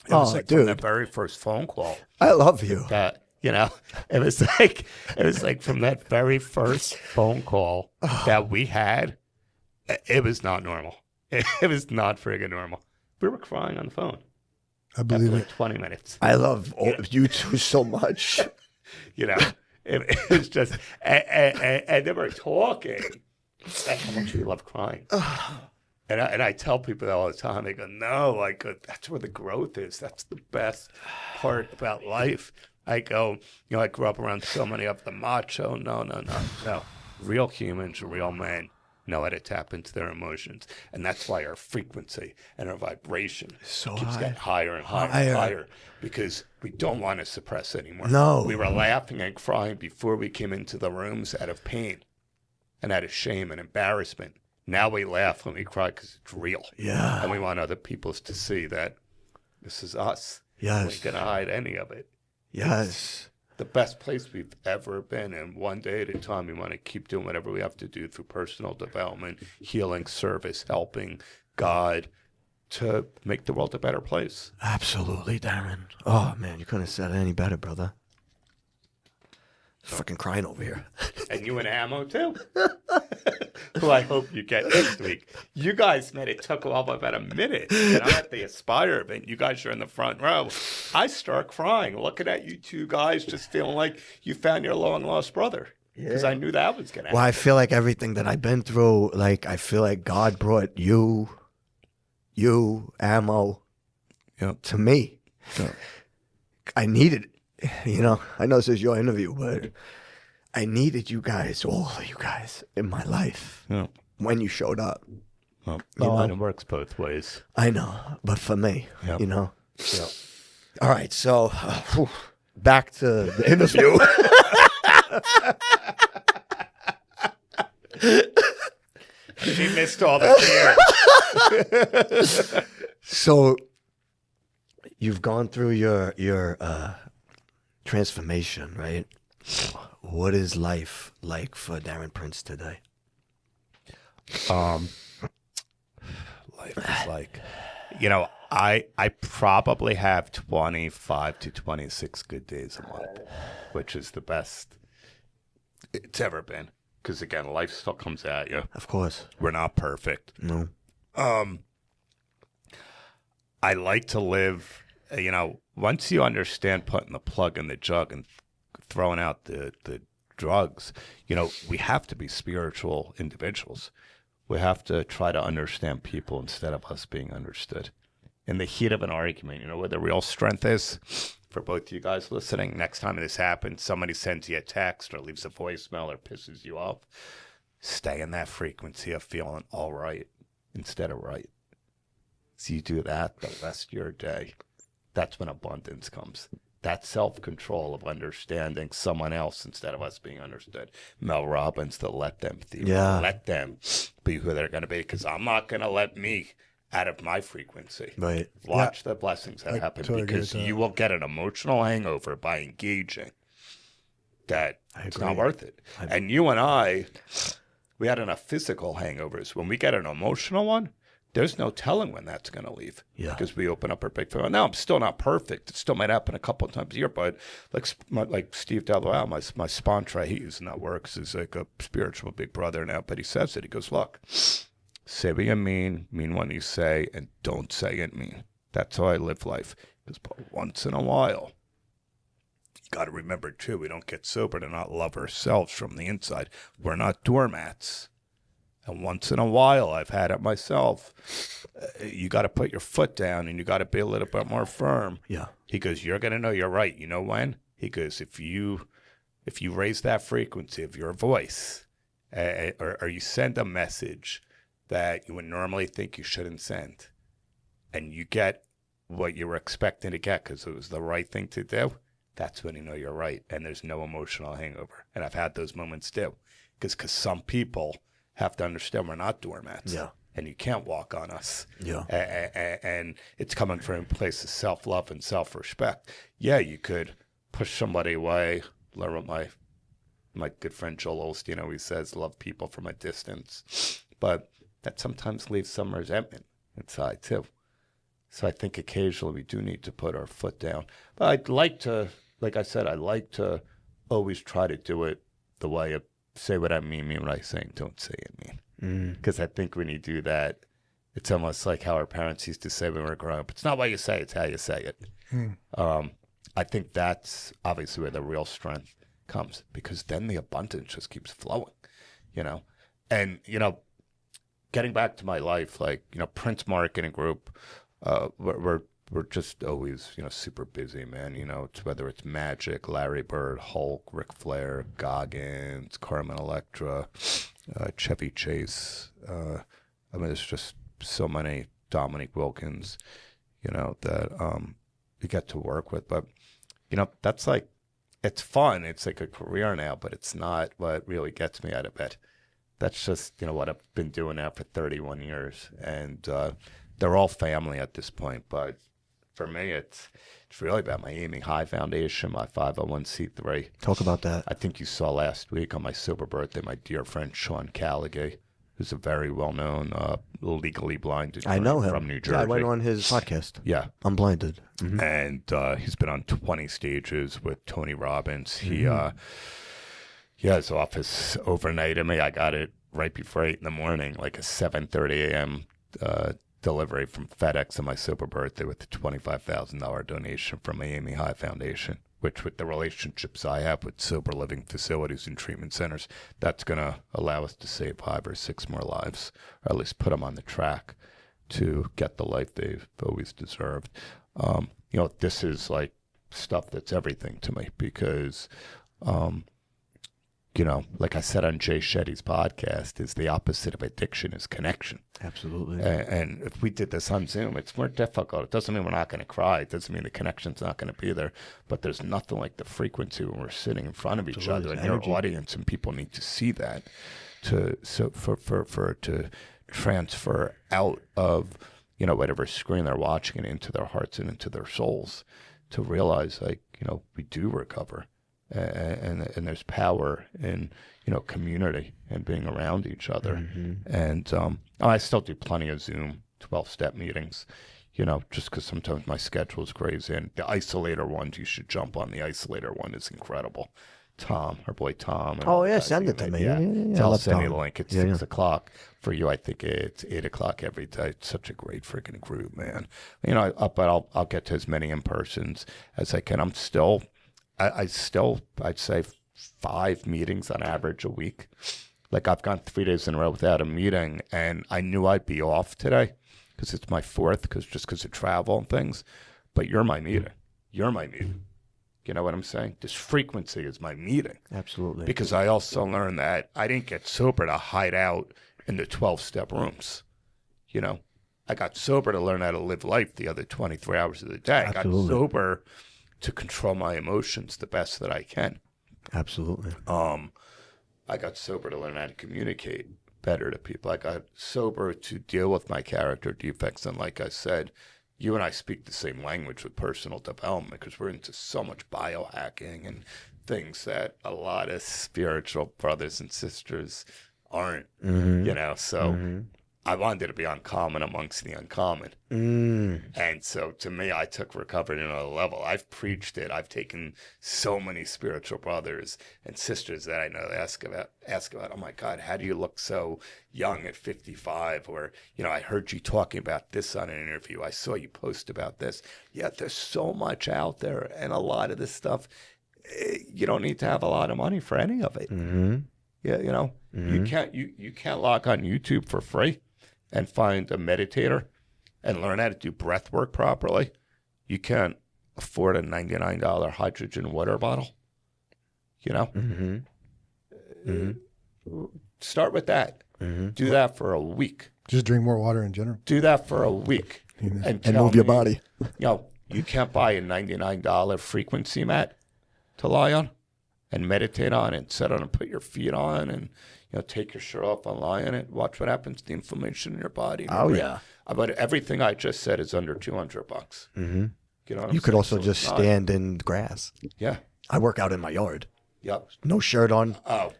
it was from the very first phone call.
I love you.
That, it was like from that very first phone call that we had, it was not normal. It was not friggin' normal. We were crying on the phone.
I believe
like
it.
20 minutes.
I love you two so much.
It was just, and they were talking. That's how much we love crying. And I tell people that all the time. They go, no, that's where the growth is. That's the best part about life. I go, I grew up around so many of the macho. No. Real humans, real men. know how to tap into their emotions. And that's why our frequency and our vibration
So
keeps
high.
getting higher and higher and higher, because we don't want to suppress anymore.
No.
We were laughing and crying before we came into the rooms out of pain and out of shame and embarrassment. Now we laugh when we cry because it's real.
Yeah.
And we want other people to see that this is us.
Yes.
We ain't going to hide any of it.
Yes.
The best place we've ever been, and one day at a time we want to keep doing whatever we have to do through personal development, healing, service, helping God to make the world a better place.
Absolutely, Darren. Oh, man, you couldn't have said it any better, brother. Freaking crying over here.
And you and Ammo too, who I hope you get next week. You guys met, it took all about a minute, and I'm at the Aspire event. You guys are in the front row. I start crying looking at you two guys, just feeling like you found your long lost brother, because I knew that was going to happen.
Well, I feel like everything that I've been through, like, I feel like God brought you, Ammo, to me. I needed it. You know, I know this is your interview, but I needed you guys, all of you guys, in my life when you showed up.
Well, it works both ways.
I know, but for me, you know.
Yeah.
All right, so back to the interview.
She missed all the tears.
So you've gone through your transformation, right? What is life like for Darren Prince today?
Life is like, I probably have 25 to 26 good days a month, which is the best it's ever been. Because again, life still comes at you.
Of course.
We're not perfect.
No.
I like to live, once you understand putting the plug in the jug and throwing out the drugs, we have to be spiritual individuals. We have to try to understand people instead of us being understood. In the heat of an argument, where the real strength is? For both you guys listening, next time this happens, somebody sends you a text or leaves a voicemail or pisses you off, stay in that frequency of feeling all right instead of right. So you do that the rest of your day. That's when abundance comes. That self-control of understanding someone else instead of us being understood. Mel Robbins, to let them let them be who they're going to be, because I'm not going to let me out of my frequency.
Right.
Watch the blessings that happen,
totally
because you will get an emotional hangover by engaging. It's not worth it. And you and I, we had enough physical hangovers. When we get an emotional one, there's no telling when that's going to leave.
Yeah.
Because we open up our big phone. Now, I'm still not perfect. It still might happen a couple of times a year, but like Steve Deloyle, my sponsor, he using that works as like a spiritual big brother now, but he says it. He goes, look, say what you mean what you say, and don't say it mean. That's how I live life. Because once in a while, you got to remember, too, we don't get sober to not love ourselves from the inside. We're not doormats. And once in a while, I've had it myself, you got to put your foot down and you got to be a little bit more firm.
Yeah.
He goes, you're going to know you're right. You know when? He goes, if you raise that frequency of your voice, or you send a message that you would normally think you shouldn't send, and you get what you were expecting to get because it was the right thing to do, that's when you know you're right, and there's no emotional hangover. And I've had those moments too, because some people have to understand we're not doormats.
Yeah.
And you can't walk on us.
Yeah.
And it's coming from a place of self-love and self-respect. Yeah, you could push somebody away. Learn what my good friend Joel Osteen always says, love people from a distance. But that sometimes leaves some resentment inside too. So I think occasionally we do need to put our foot down. But I'd like to, like I said, I like to always try to do it the way of say what I mean what I say, and don't say it mean. Because I think when you do that, it's almost like how our parents used to say when we were growing up. It's not what you say, it's how you say it. I think that's obviously where the real strength comes, because then the abundance just keeps flowing, And, getting back to my life, Prince Marketing Group, we're just always, super busy, man. It's whether it's Magic, Larry Bird, Hulk, Ric Flair, Goggins, Carmen Electra, Chevy Chase. I mean, there's just so many Dominique Wilkins, that you get to work with. But, that's like, it's fun. It's like a career now, but it's not what really gets me out of bed. That's just, what I've been doing now for 31 years. And they're all family at this point. But for me, it's really about my Aiming High Foundation, my 501c3.
Talk about that.
I think you saw last week on my sober birthday, my dear friend Sean Callagay, who's a very well-known legally blind attorney
I know him.
from New Jersey.
Yeah, I went on his podcast.
Yeah.
I'm blinded. Mm-hmm.
And he's been on 20 stages with Tony Robbins. He has office overnighted me. I got it right before 8 in the morning, like a 7:30 a.m. Delivery from FedEx on my sober birthday with a $25,000 donation from my Aiming High Foundation, which with the relationships I have with sober living facilities and treatment centers, that's going to allow us to save 5 or 6 more lives, or at least put them on the track to get the life they've always deserved. This is like stuff that's everything to me because, like I said on Jay Shetty's podcast, is the opposite of addiction is connection.
Absolutely.
And if we did this on Zoom, it's more difficult. It doesn't mean we're not going to cry. It doesn't mean the connection's not going to be there. But there's nothing like the frequency when we're sitting in front of each other and your audience, and people need to see that to transfer out of whatever screen they're watching and into their hearts and into their souls, to realize we do recover. And there's power in community and being around each other. Mm-hmm. And I still do plenty of Zoom 12-step meetings, just because sometimes my schedule is crazy. And the isolator ones, you should jump on. The isolator one is incredible. Tom, our boy Tom.
Send it to me.
Yeah. I'll send you the link. It's 6 o'clock. For you, I think it's 8 o'clock every day. It's such a great freaking group, man. But I'll get to as many in-persons as I can. I'd say 5 meetings on average a week. Like I've gone 3 days in a row without a meeting, and I knew I'd be off today because it's my 4th, because of travel and things. But you're my meeting. You're my meeting. You know what I'm saying? This frequency is my meeting.
Absolutely.
Because I also learned that I didn't get sober to hide out in the 12-step rooms. I got sober to learn how to live life the other 23 hours of the day.
Absolutely.
I got sober to control my emotions the best that I can.
Absolutely.
I got sober to learn how to communicate better to people. I got sober to deal with my character defects. And like I said, you and I speak the same language with personal development because we're into so much biohacking and things that a lot of spiritual brothers and sisters aren't, so I wanted to be uncommon amongst the uncommon. And so to me, I took recovery to another level. I've preached it. I've taken so many spiritual brothers and sisters that I know ask about, oh my God, how do you look so young at 55? Or, I heard you talking about this on an interview. I saw you post about this. Yeah, there's so much out there. And a lot of this stuff, you don't need to have a lot of money for any of it. Yeah, you can't log on YouTube for free and find a meditator and learn how to do breath work properly. You can't afford a $99 hydrogen water bottle. Start with that. Do that for a week.
Just drink more water in general.
Do that for a week.
And move your body.
You can't buy a $99 frequency mat to lie on and meditate on it, sit on and put your feet on and, take your shirt off and lie on it. Watch what happens to the inflammation in your body.
Yeah.
But everything I just said is under $200.
Mm-hmm.
You
could also just stand in grass.
Yeah.
I work out in my yard.
Yep.
No shirt on.
Oh,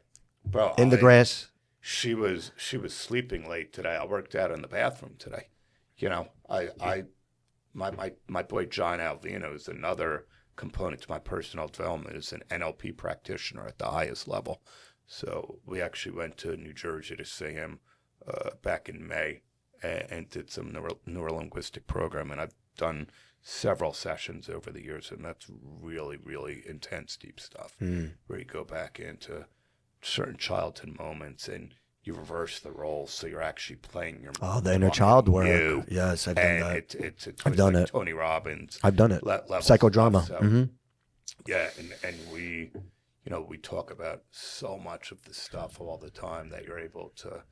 bro.
In the grass.
She was sleeping late today. I worked out in the bathroom today. My boy John Alvino is another component to my personal development, is an NLP practitioner at the highest level. So we actually went to New Jersey to see him back in May and did some neurolinguistic program. And I've done several sessions over the years, and that's really, really intense, deep stuff, where you go back into certain childhood moments and you reverse the roles, so you're actually playing your
the inner child work. Yes, I've done that.
I've done it. Tony Robbins.
I've done it. Psychodrama.
So, yeah, and we, we talk about so much of the stuff all the time that you're able to,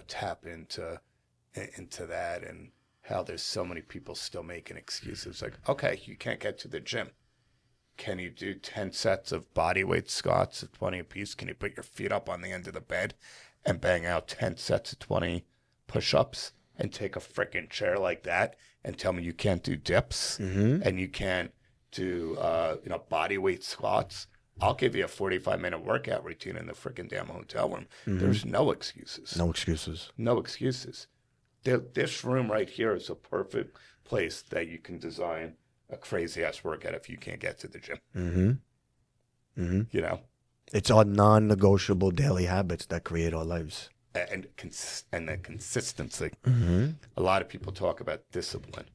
tap into that, and how there's so many people still making excuses. Like, okay, you can't get to the gym. Can you do 10 sets of bodyweight squats at 20 apiece? Can you put your feet up on the end of the bed and bang out 10 sets of 20 push-ups and take a freaking chair like that and tell me you can't do dips and you can't do, bodyweight squats? I'll give you a 45-minute workout routine in the freaking damn hotel room. There's no excuses.
No excuses.
No excuses. This room right here is a perfect place that you can design a crazy-ass workout if you can't get to the gym.
It's our non-negotiable daily habits that create our lives.
And the consistency. A lot of people talk about discipline.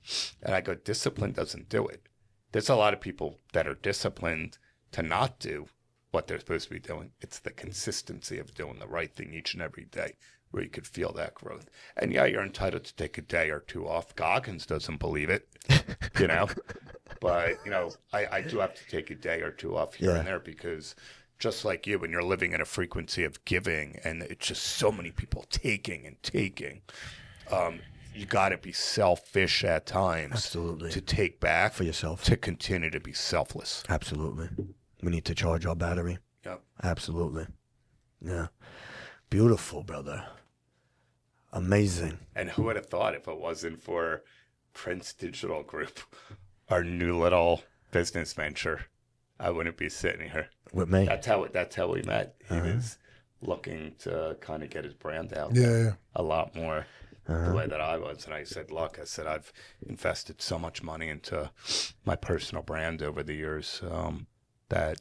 And I go, discipline doesn't do it. There's a lot of people that are disciplined to not do what they're supposed to be doing. It's the consistency of doing the right thing each and every day where you could feel that growth. And yeah, you're entitled to take a day or two off. Goggins doesn't believe it, But, I do have to take a day or two off here and there, because just like you, when you're living in a frequency of giving and it's just so many people taking and taking, you got to be selfish at times.
Absolutely.
To take back
for yourself,
to continue to be selfless.
Absolutely. We need to charge our battery.
Yep.
Absolutely. Yeah. Beautiful, brother. Amazing.
And who would have thought, if it wasn't for Prince Digital Group, our new little business venture, I wouldn't be sitting here.
With me.
That's how we met. He was looking to kind of get his brand out a lot more the way that I was. And I said, look, I've invested so much money into my personal brand over the years that,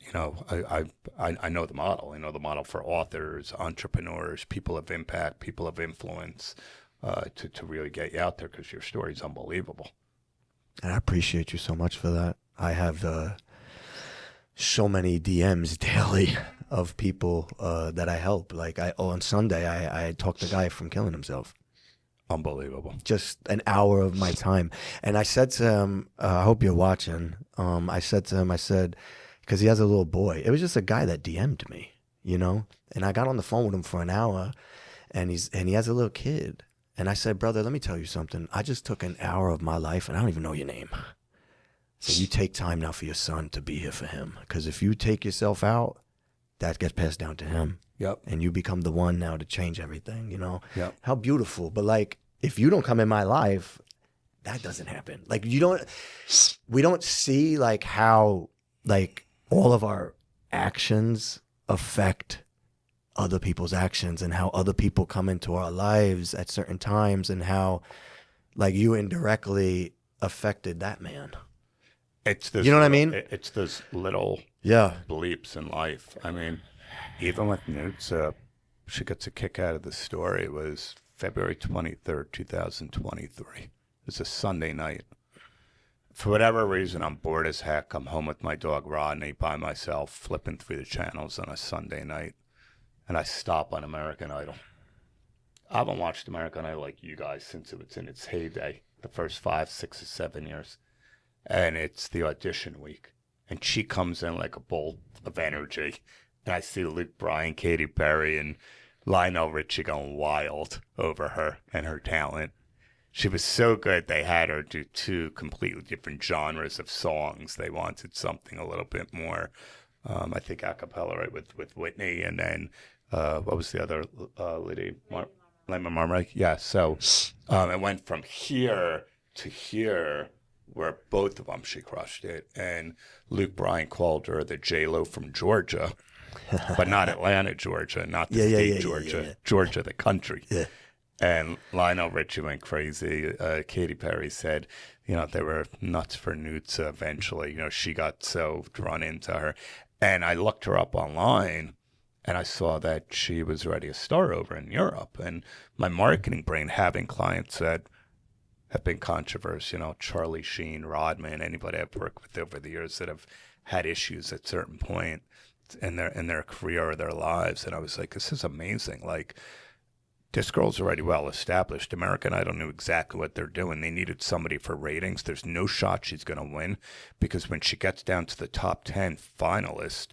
I know the model. I know the model for authors, entrepreneurs, people of impact, people of influence, to really get you out there, because your story is unbelievable.
And I appreciate you so much for that. I have so many DMs daily of people that I help. Like on Sunday, I talked to a guy from killing himself.
Unbelievable.
Just an hour of my time. And I said to him, I hope you're watching. I said to him, because he has a little boy. It was just a guy that DM'd me, And I got on the phone with him for an hour, and he has a little kid. And I said, brother, let me tell you something. I just took an hour of my life, and I don't even know your name. So you take time now for your son to be here for him. Because if you take yourself out, that gets passed down to him.
Yep.
And you become the one now to change everything,
Yep.
How beautiful. But if you don't come in my life, that doesn't happen. We don't see how all of our actions affect other people's actions, and how other people come into our lives at certain times, and how you indirectly affected that man.
It's this,
you know what I mean?
It's those little bleeps in life. I mean, even with Nutsa, she gets a kick out of the story. It was February 23rd, 2023. It was a Sunday night. For whatever reason, I'm bored as heck. I'm home with my dog Rodney by myself, flipping through the channels on a Sunday night. And I stop on American Idol. I haven't watched American Idol like you guys since it was in its heyday, the first 5, 6, or 7 years. And it's the audition week. And she comes in like a bolt of energy. And I see Luke Bryan, Katy Perry, and Lionel Richie going wild over her and her talent. She was so good, they had her do 2 completely different genres of songs. They wanted something a little bit more, I think, a cappella, right, with Whitney. And then, what was the other lady? Lima Marmara? Yeah, so it went from here to here, where both of them, she crushed it. And Luke Bryan called her the J-Lo from Georgia, but not Atlanta, Georgia, not the state Georgia, Georgia, the country.
Yeah.
And Lionel Richie went crazy. Katy Perry said, they were nuts for Nutsa eventually. She got so drawn into her. And I looked her up online, and I saw that she was already a star over in Europe. And my marketing brain, having clients that have been controversial, Charlie Sheen, Rodman, anybody I've worked with over the years that have had issues at certain point in their career or their lives. And I was like, this is amazing. This girl's already well established. American Idol knew exactly what they're doing. They needed somebody for ratings. There's no shot she's going to win, because when she gets down to the top 10 finalists,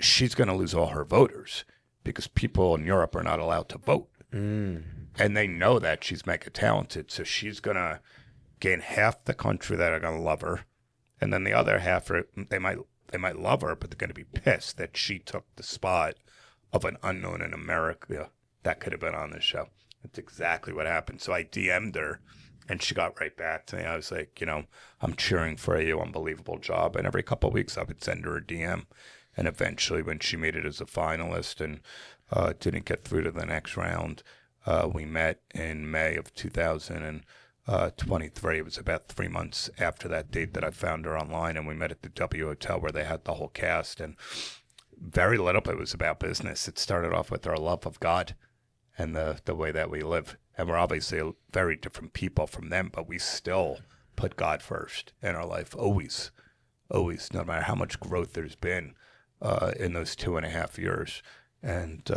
she's going to lose all her voters because people in Europe are not allowed to vote. And they know that she's mega talented. So she's going to gain half the country that are going to love her. And then the other half, they might love her, but they're going to be pissed that she took the spot of an unknown in America that could have been on this show. That's exactly what happened. So I DM'd her, and she got right back to me. I was like, I'm cheering for you, unbelievable job. And every couple of weeks I would send her a DM. And eventually when she made it as a finalist and didn't get through to the next round, we met in May of 2023. It was about 3 months after that date that I found her online, and we met at the W Hotel where they had the whole cast. And very little bit was about business. It started off with our love of God and the way that we live. And we're obviously very different people from them, but we still put God first in our life, always, no matter how much growth there's been in those 2.5 years. And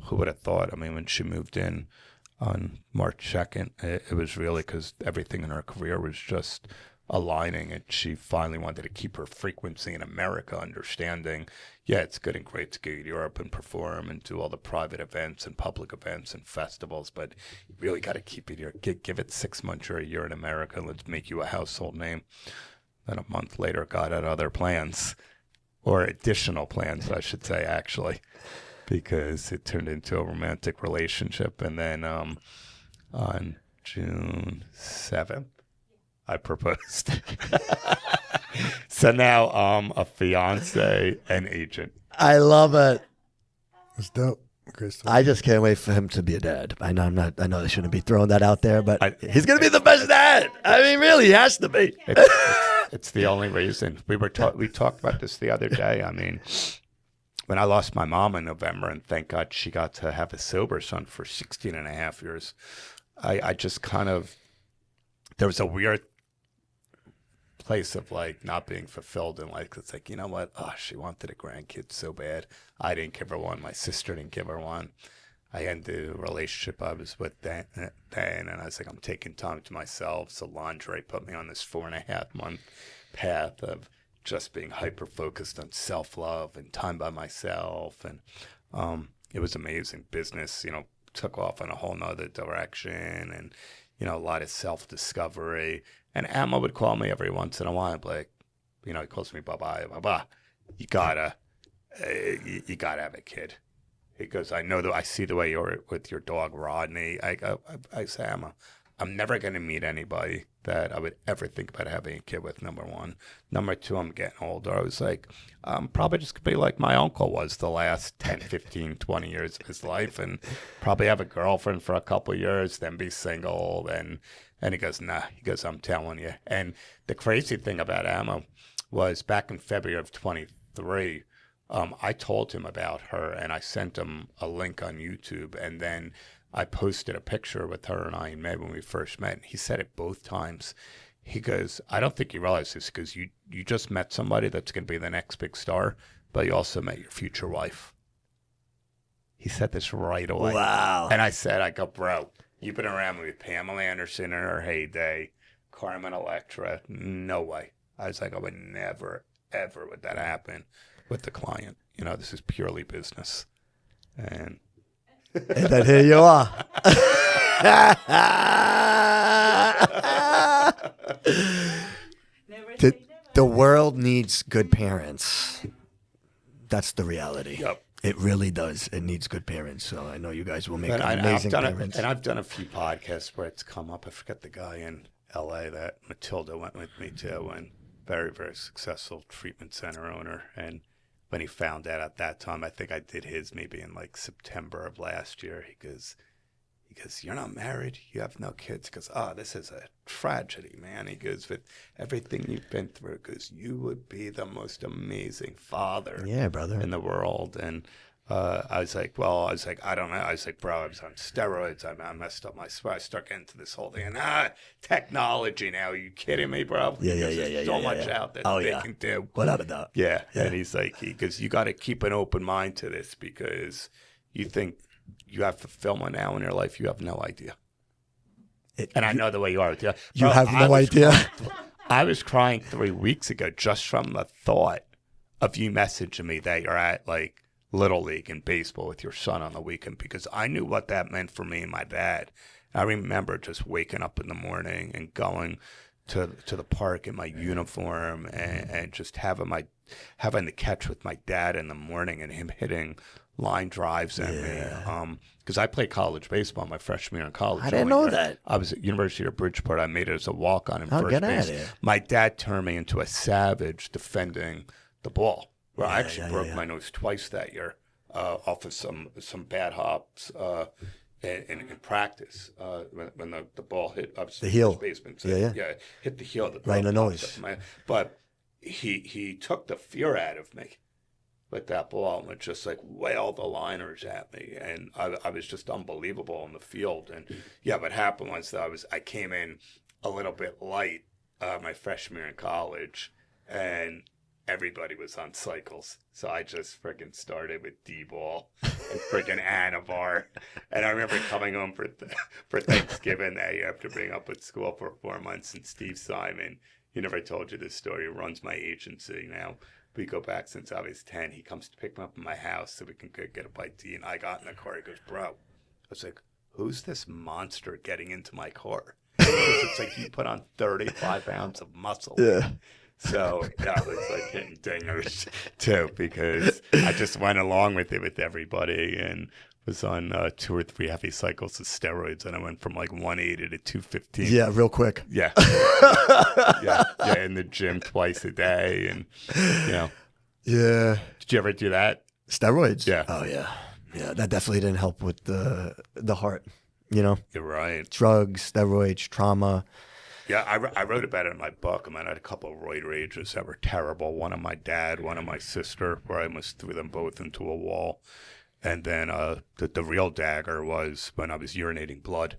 who would have thought? I mean, when she moved in on March 2nd, it was really because everything in her career was just aligning, and she finally wanted to keep her frequency in America, understanding, it's good and great to go to Europe and perform and do all the private events and public events and festivals, but you really got to keep it here. Give it 6 months or a year in America, and let's make you a household name. Then a month later, God had other plans, or additional plans, I should say, actually, because it turned into a romantic relationship. And then on June 7th, I proposed. So now I'm a fiance and agent.
I love it.
That's dope, Chris.
I just can't wait for him to be a dad. I know I shouldn't be throwing that out there, but he's gonna be the best dad. I mean, really, he has to be.
It's the only reason. We talked about this the other day. I mean, when I lost my mom in November, and thank God she got to have a sober son for 16 and a half years, I just kind of, there was a weird place of like not being fulfilled in life. It's like, you know what? Oh, she wanted a grandkid so bad. I didn't give her one. My sister didn't give her one. I ended a relationship I was with then, and I was like, I'm taking time to myself. So lingerie put me on this 4.5 month path of just being hyper focused on self-love and time by myself. And it was amazing. Business, took off in a whole nother direction, and, a lot of self-discovery. And Amma would call me every once in a while, like, he calls me Baba. You gotta have a kid. He goes, I know that I see the way you're with your dog Rodney. I say, Amma, I'm never gonna meet anybody that I would ever think about having a kid with. Number one. Number two, I'm getting older. I was like, I'm probably just gonna be like my uncle was the last 10, 15, 20 years of his life, and probably have a girlfriend for a couple of years, then be single, and he goes, nah. He goes, I'm telling you. And the crazy thing about Amma was back in February of 23, I told him about her, and I sent him a link on YouTube, and then I posted a picture with her and I in May when we first met. And he said it both times. He goes, I don't think you realize this, because you just met somebody that's going to be the next big star, but you also met your future wife. He said this right away.
Wow.
And I go, bro, you've been around with Pamela Anderson in her heyday, Carmen Electra. No way. I was like, I would never, ever would that happen with the client. This is purely business. And
then here you are. The world needs good parents. That's the reality.
Yep.
It really does. It needs good parents. So I know you guys will make amazing parents.
And I've done a few podcasts where it's come up. I forget the guy in L.A. that Matilda went with me to, and very, very successful treatment center owner. And when he found out at that time, I think I did his maybe in like September of last year. He goes, you're not married, you have no kids. He goes, this is a tragedy, man. He goes, with everything you've been through, because you would be the most amazing father
brother,
in the world. And I was like, I don't know. I was like, bro, I was on steroids. I messed up my spine. I start getting into this whole thing. And technology now. Are you kidding me, bro?
Yeah.
There's so much out that they can do.
Without a doubt.
Yeah. And he's like, because you got to keep an open mind to this, because you think you have fulfillment now in your life. You have no idea. And I know the way you are with you.
You have no idea.
I was crying 3 weeks ago just from the thought of you messaging me that you're at like Little League and baseball with your son on the weekend, because I knew what that meant for me and my dad. I remember just waking up in the morning and going to the park in my uniform and just having the catch with my dad in the morning and him hitting line drives at me. Because I played college baseball my freshman year in college.
I didn't know that.
I was at University of Bridgeport. I made it as a walk-on in first
get
base.
out of here.
My dad turned me into a savage defending the ball. Well, I actually broke my nose twice that year off of some bad hops in practice when the ball hit
the heel.
Baseman. So,
Yeah.
Hit the heel.
Right in the nose.
But he took the fear out of me with that ball and would just like wail the liners at me, and I was just unbelievable in the field. And what happened was that I came in a little bit light my freshman year in college, and everybody was on cycles, so I just freaking started with D-ball and freaking Anavar. And I remember coming home for Thanksgiving that year after being up at school for 4 months, and Steve Simon, he never told you this story, he runs my agency now. We go back since I was 10. He comes to pick me up in my house so we can get a bite to eat. And I got in the car. He goes, bro. I was like, who's this monster getting into my car? It's like you put on 35 pounds of muscle.
Yeah.
So that was like hitting dingers too, because I just went along with it with everybody and was on 2 or 3 heavy cycles of steroids, and I went from like 180 to 215.
Yeah, real quick.
Yeah, in the gym twice a day, and
Yeah.
Did you ever do that?
Steroids?
Yeah.
Oh, yeah. Yeah, that definitely didn't help with the heart, you know?
You're right.
Drugs, steroids, trauma.
Yeah, I wrote about it in my book. I mean, I had a couple of roid rages that were terrible. One of my dad, one of my sister, where I almost threw them both into a wall. And then the real dagger was when I was urinating blood.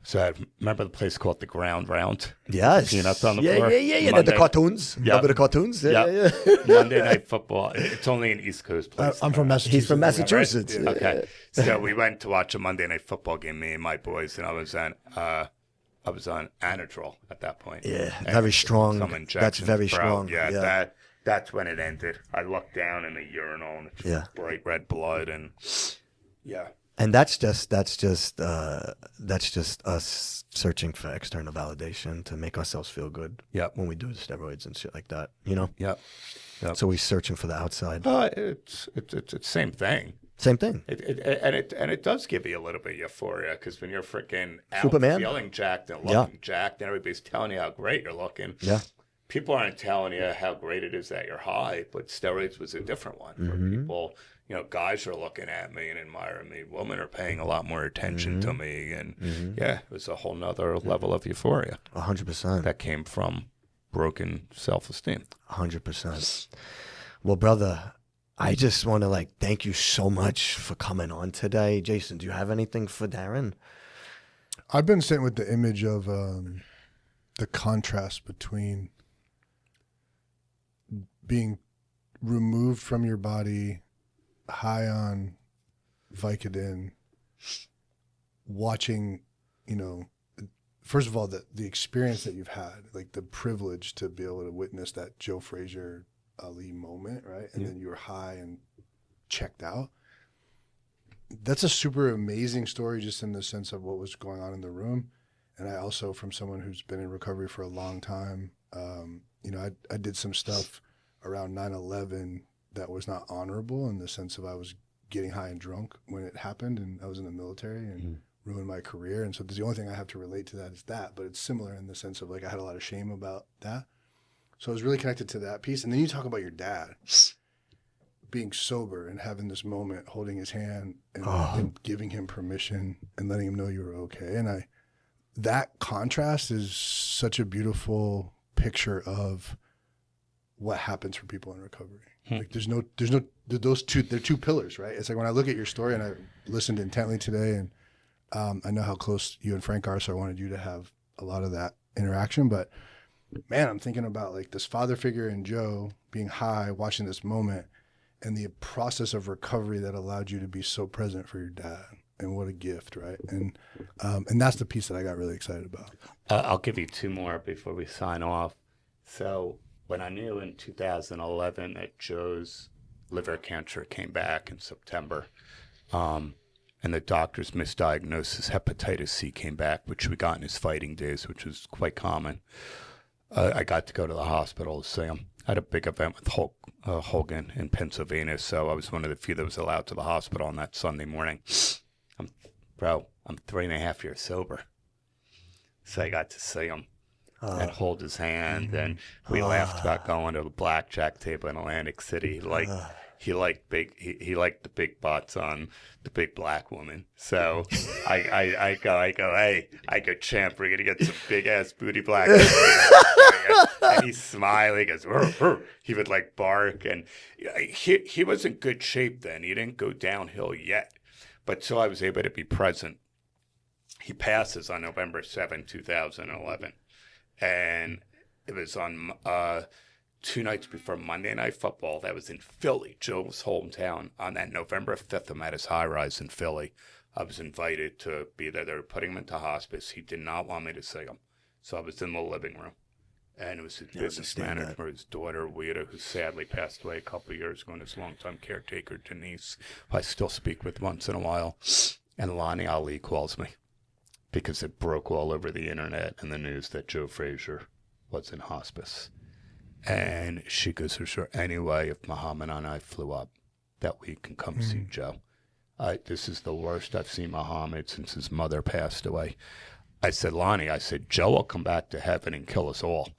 So I remember the place called the Ground Round.
Yes.
You know, it's on the floor.
Yeah. The cartoons.
Yeah.
Remember the cartoons? Yeah.
Monday Night Football. It's only an East Coast place.
I'm from Massachusetts.
He's from Massachusetts.
Right? Okay. So we went to watch a Monday Night Football game, me and my boys, and I was on Anadrol at that point.
Yeah,
And
very strong.
some injections,
That's very
bro.
strong.
Yeah, that's when it ended. I looked down in the urinal and it's just bright red blood, and
And that's just us searching for external validation to make ourselves feel good.
Yep.
When we do the steroids and shit like that, you know.
Yep.
So we're searching for the outside.
It's the same thing.
Same thing.
It does give you a little bit of euphoria, because when you're freaking out
Superman.
feeling jacked and looking jacked, and everybody's telling you how great you're looking.
Yeah.
People aren't telling you how great it is that you're high, but steroids was a different one. Where people, guys are looking at me and admiring me. Women are paying a lot more attention to me, and it was a whole nother level of euphoria
100%.
that came from broken self-esteem.
100%. Well, brother, I just want to thank you so much for coming on today. Jason, do you have anything for Darren?
I've been sitting with the image of the contrast between being removed from your body, high on Vicodin, watching, first of all, the experience that you've had, like the privilege to be able to witness that Joe Frazier Ali moment, right? And then you were high and checked out. That's a super amazing story, just in the sense of what was going on in the room. And I also, from someone who's been in recovery for a long time, I did some stuff around 9/11 that was not honorable, in the sense of I was getting high and drunk when it happened, and I was in the military and ruined my career. And so the only thing I have to relate to that is that, but it's similar in the sense of I had a lot of shame about that. So I was really connected to that piece. And then you talk about your dad being sober and having this moment, holding his hand and giving him permission and letting him know you were okay. And that contrast is such a beautiful picture of what happens for people in recovery. Like those two, they're two pillars, right? It's like when I look at your story, and I listened intently today, and I know how close you and Frank are, so I wanted you to have a lot of that interaction. But man, I'm thinking about this father figure in Joe being high, watching this moment, and the process of recovery that allowed you to be so present for your dad. And what a gift, right? And that's the piece that I got really excited about.
I'll give you 2 more before we sign off. So when I knew in 2011 that Joe's liver cancer came back in September, and the doctor's misdiagnosis, hepatitis C, came back, which we got in his fighting days, which was quite common. I got to go to the hospital to see him. I had a big event with Hulk Hogan in Pennsylvania, so I was one of the few that was allowed to the hospital on that Sunday morning. I'm 3.5 years sober. So I got to see him and hold his hand, and we laughed about going to the blackjack table in Atlantic City. He liked the big butts on the big black woman. So I go, hey, champ, we're gonna get some big ass booty black. And he's smiling. He goes, "Rrr, rrr." He would like bark, and he was in good shape then. He didn't go downhill yet, but so I was able to be present. He passes on November 7, 2011, and it was on 2 nights before Monday Night Football. That was in Philly, Joe's hometown. On that November 5th, I'm at his high-rise in Philly. I was invited to be there. They were putting him into hospice. He did not want me to see him, so I was in the living room. And it was his business manager, his daughter, Wita, who sadly passed away a couple of years ago, and his longtime caretaker, Denise, who I still speak with once in a while. And Lonnie Ali calls me because it broke all over the internet and the news that Joe Frazier was in hospice. And she goes, is there any way if Muhammad and I flew up that we can come see Joe? This is the worst I've seen Muhammad since his mother passed away. I said, Lonnie, Joe will come back to heaven and kill us all.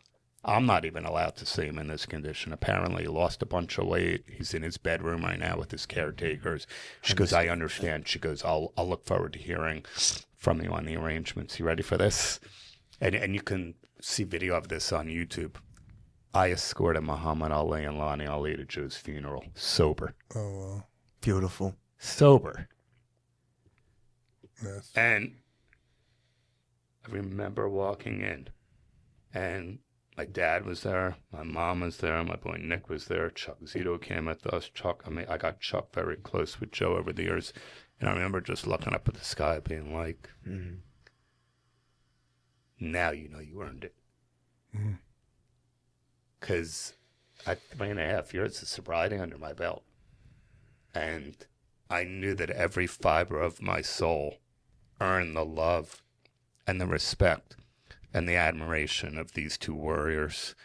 I'm not even allowed to see him in this condition. Apparently, he lost a bunch of weight. He's in his bedroom right now with his caretakers. She goes, I understand. She goes, I'll look forward to hearing from you on the arrangements. You ready for this? And you can see video of this on YouTube. I escorted Muhammad Ali and Lonnie Ali to Joe's funeral, sober.
Oh, wow.
Beautiful.
Sober.
Yes.
And I remember walking in, and my dad was there, my mom was there, my boy Nick was there, Chuck Zito came with us. I got Chuck very close with Joe over the years, and I remember just looking up at the sky being like, now you know you earned it. Because I had 3.5 years of sobriety under my belt, and I knew that every fiber of my soul earned the love and the respect and the admiration of these two warriors.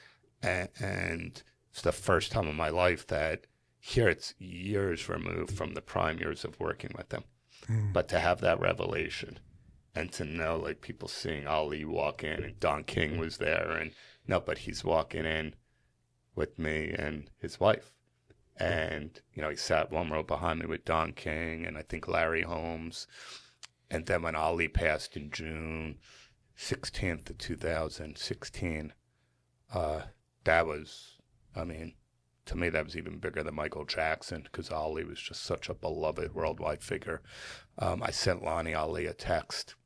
And it's the first time in my life that here it's years removed from the prime years of working with them. But to have that revelation and to know, like, people seeing Ali walk in, and Don King was there, and no, but he's walking in with me and his wife. And, you know, he sat one row behind me with Don King and I think Larry Holmes. And then when Ali passed in June 16th of 2016, that was, I mean, to me, that was even bigger than Michael Jackson, because Ali was just such a beloved worldwide figure. I sent Lonnie Ali a text.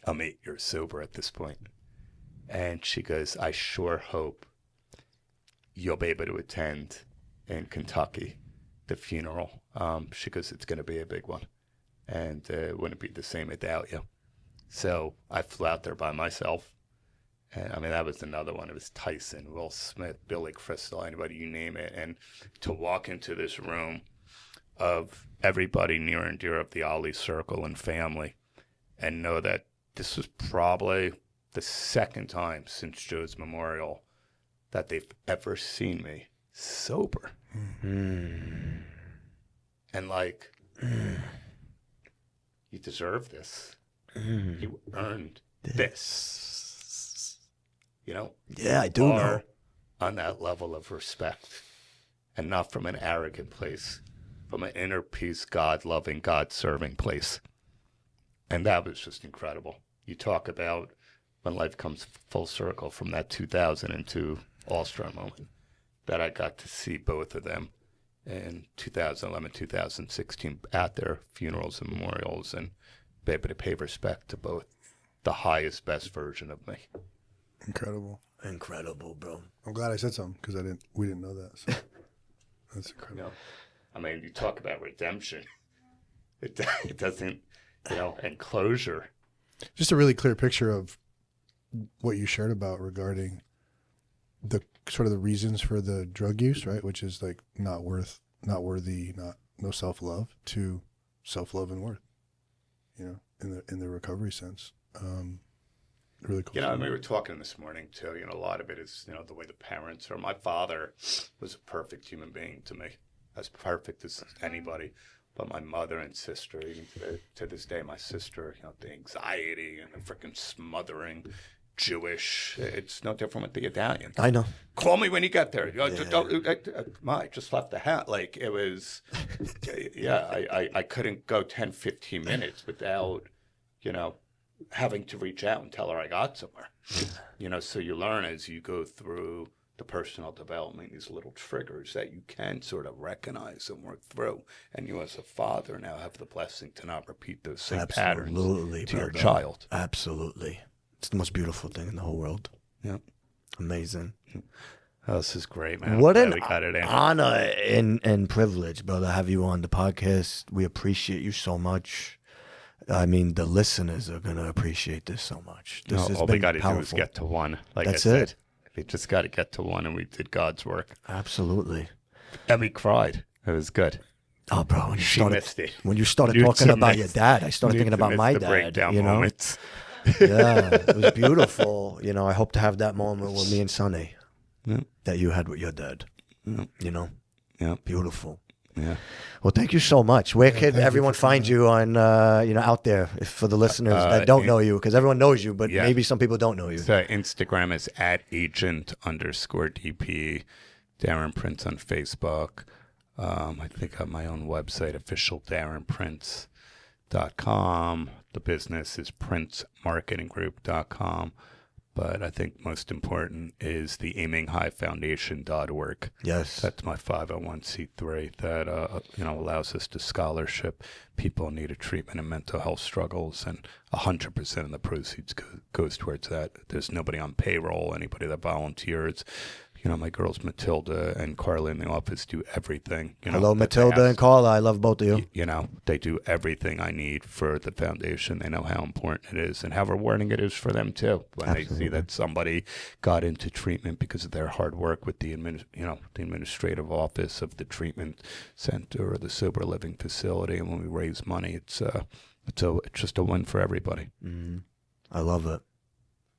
I'm 8 years sober at this point. And she goes, I sure hope you'll be able to attend in Kentucky the funeral. She goes, it's going to be a big one, and it wouldn't be the same without you. So I flew out there by myself, and I mean, that was another one. It was Tyson, Will Smith, Billy Crystal, anybody, you name it. And to walk into this room of everybody near and dear of the Ali circle and family, and know that this was probably the second time since Joe's memorial that they've ever seen me sober. And like, you deserve this. You earned this. You know?
Yeah, I do know.
On that level of respect. And not from an arrogant place. From an inner peace, God-loving, God-serving place. And that was just incredible. You talk about when life comes full circle from that 2002 All-Star moment, that I got to see both of them in 2011, 2016 at their funerals and memorials, and be able to pay respect to both the highest, best version of me.
Incredible.
Incredible, bro.
I'm glad I said something, because we didn't know that. So that's incredible.
You know, I mean, you talk about redemption. It doesn't, you know, and closure. Just
a really clear picture of what you shared about regarding the sort of the reasons for the drug use, right? Which is like not worthy, no self-love, to self-love and worth, in the recovery sense. Really cool.
I mean, we were talking this morning too, a lot of it is, the way the parents are. My father was a perfect human being to me, as perfect as anybody. But my mother and sister, even to this day, my sister, the anxiety and the freaking smothering, Jewish, it's no different with the Italian.
I know.
Call me when you get there. I just left the house. Like, it was, I couldn't go 10, 15 minutes without, having to reach out and tell her I got somewhere. So you learn as you go through the personal development, these little triggers that you can sort of recognize and work through. And you as a father now have the blessing to not repeat those same patterns to your child.
Absolutely. It's the most beautiful thing in the whole world.
Yeah.
Amazing.
Oh, this is great, man.
What an honor and privilege, brother, to have you on the podcast. We appreciate you so much. I mean, the listeners are going to appreciate this so much.
All we got to do is get to one. Like
That's
I said,
it.
we just got to get to one, and we did God's work.
Absolutely.
And we cried. It was good.
Oh, bro, when you started
You
talking
two
about
missed-
your dad, I started thinking about my
the
dad.
breakdown
You know?
moments.
Yeah, it was beautiful. I hope to have that moment with me and Sonny that you had with your dad.
Yeah.
Beautiful.
Yeah.
Well, thank you so much. Where can everyone find you on, out there for the listeners that don't know you? Because everyone knows you, but maybe some people don't know you.
So Instagram is @agent_DP. Darren Prince on Facebook. I think I have my own website, official DarrenPrince.com. The business is PrinceMarketingGroup.com. But I think most important is the AimingHighFoundation.org.
Yes.
That's my 501c3 that allows us to scholarship people in need of treatment and mental health struggles, and 100% of the proceeds goes towards that. There's nobody on payroll, anybody that volunteers. My girls Matilda and Carla in the office do everything.
Hello, Matilda and Carla. I love both of you.
They do everything I need for the foundation. They know how important it is and how rewarding it is for them too. When
Absolutely.
they see that somebody got into treatment because of their hard work with the administrative office of the treatment center or the sober living facility, and when we raise money, it's just a win for everybody.
Mm-hmm. I love it.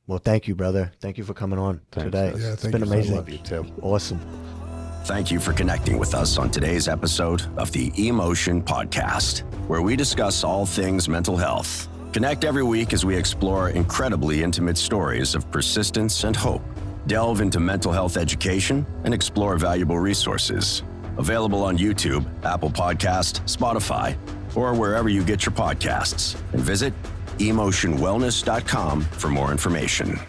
Well, thank you, brother. Thank you for coming on today.
Yeah,
it's been amazing.
I love you too.
Awesome.
Thank you for connecting with us on today's episode of the Emotion Podcast, where we discuss all things mental health. Connect every week as we explore incredibly intimate stories of persistence and hope. Delve into mental health education and explore valuable resources. Available on YouTube, Apple Podcast, Spotify, or wherever you get your podcasts. And visit emotionwellness.com for more information.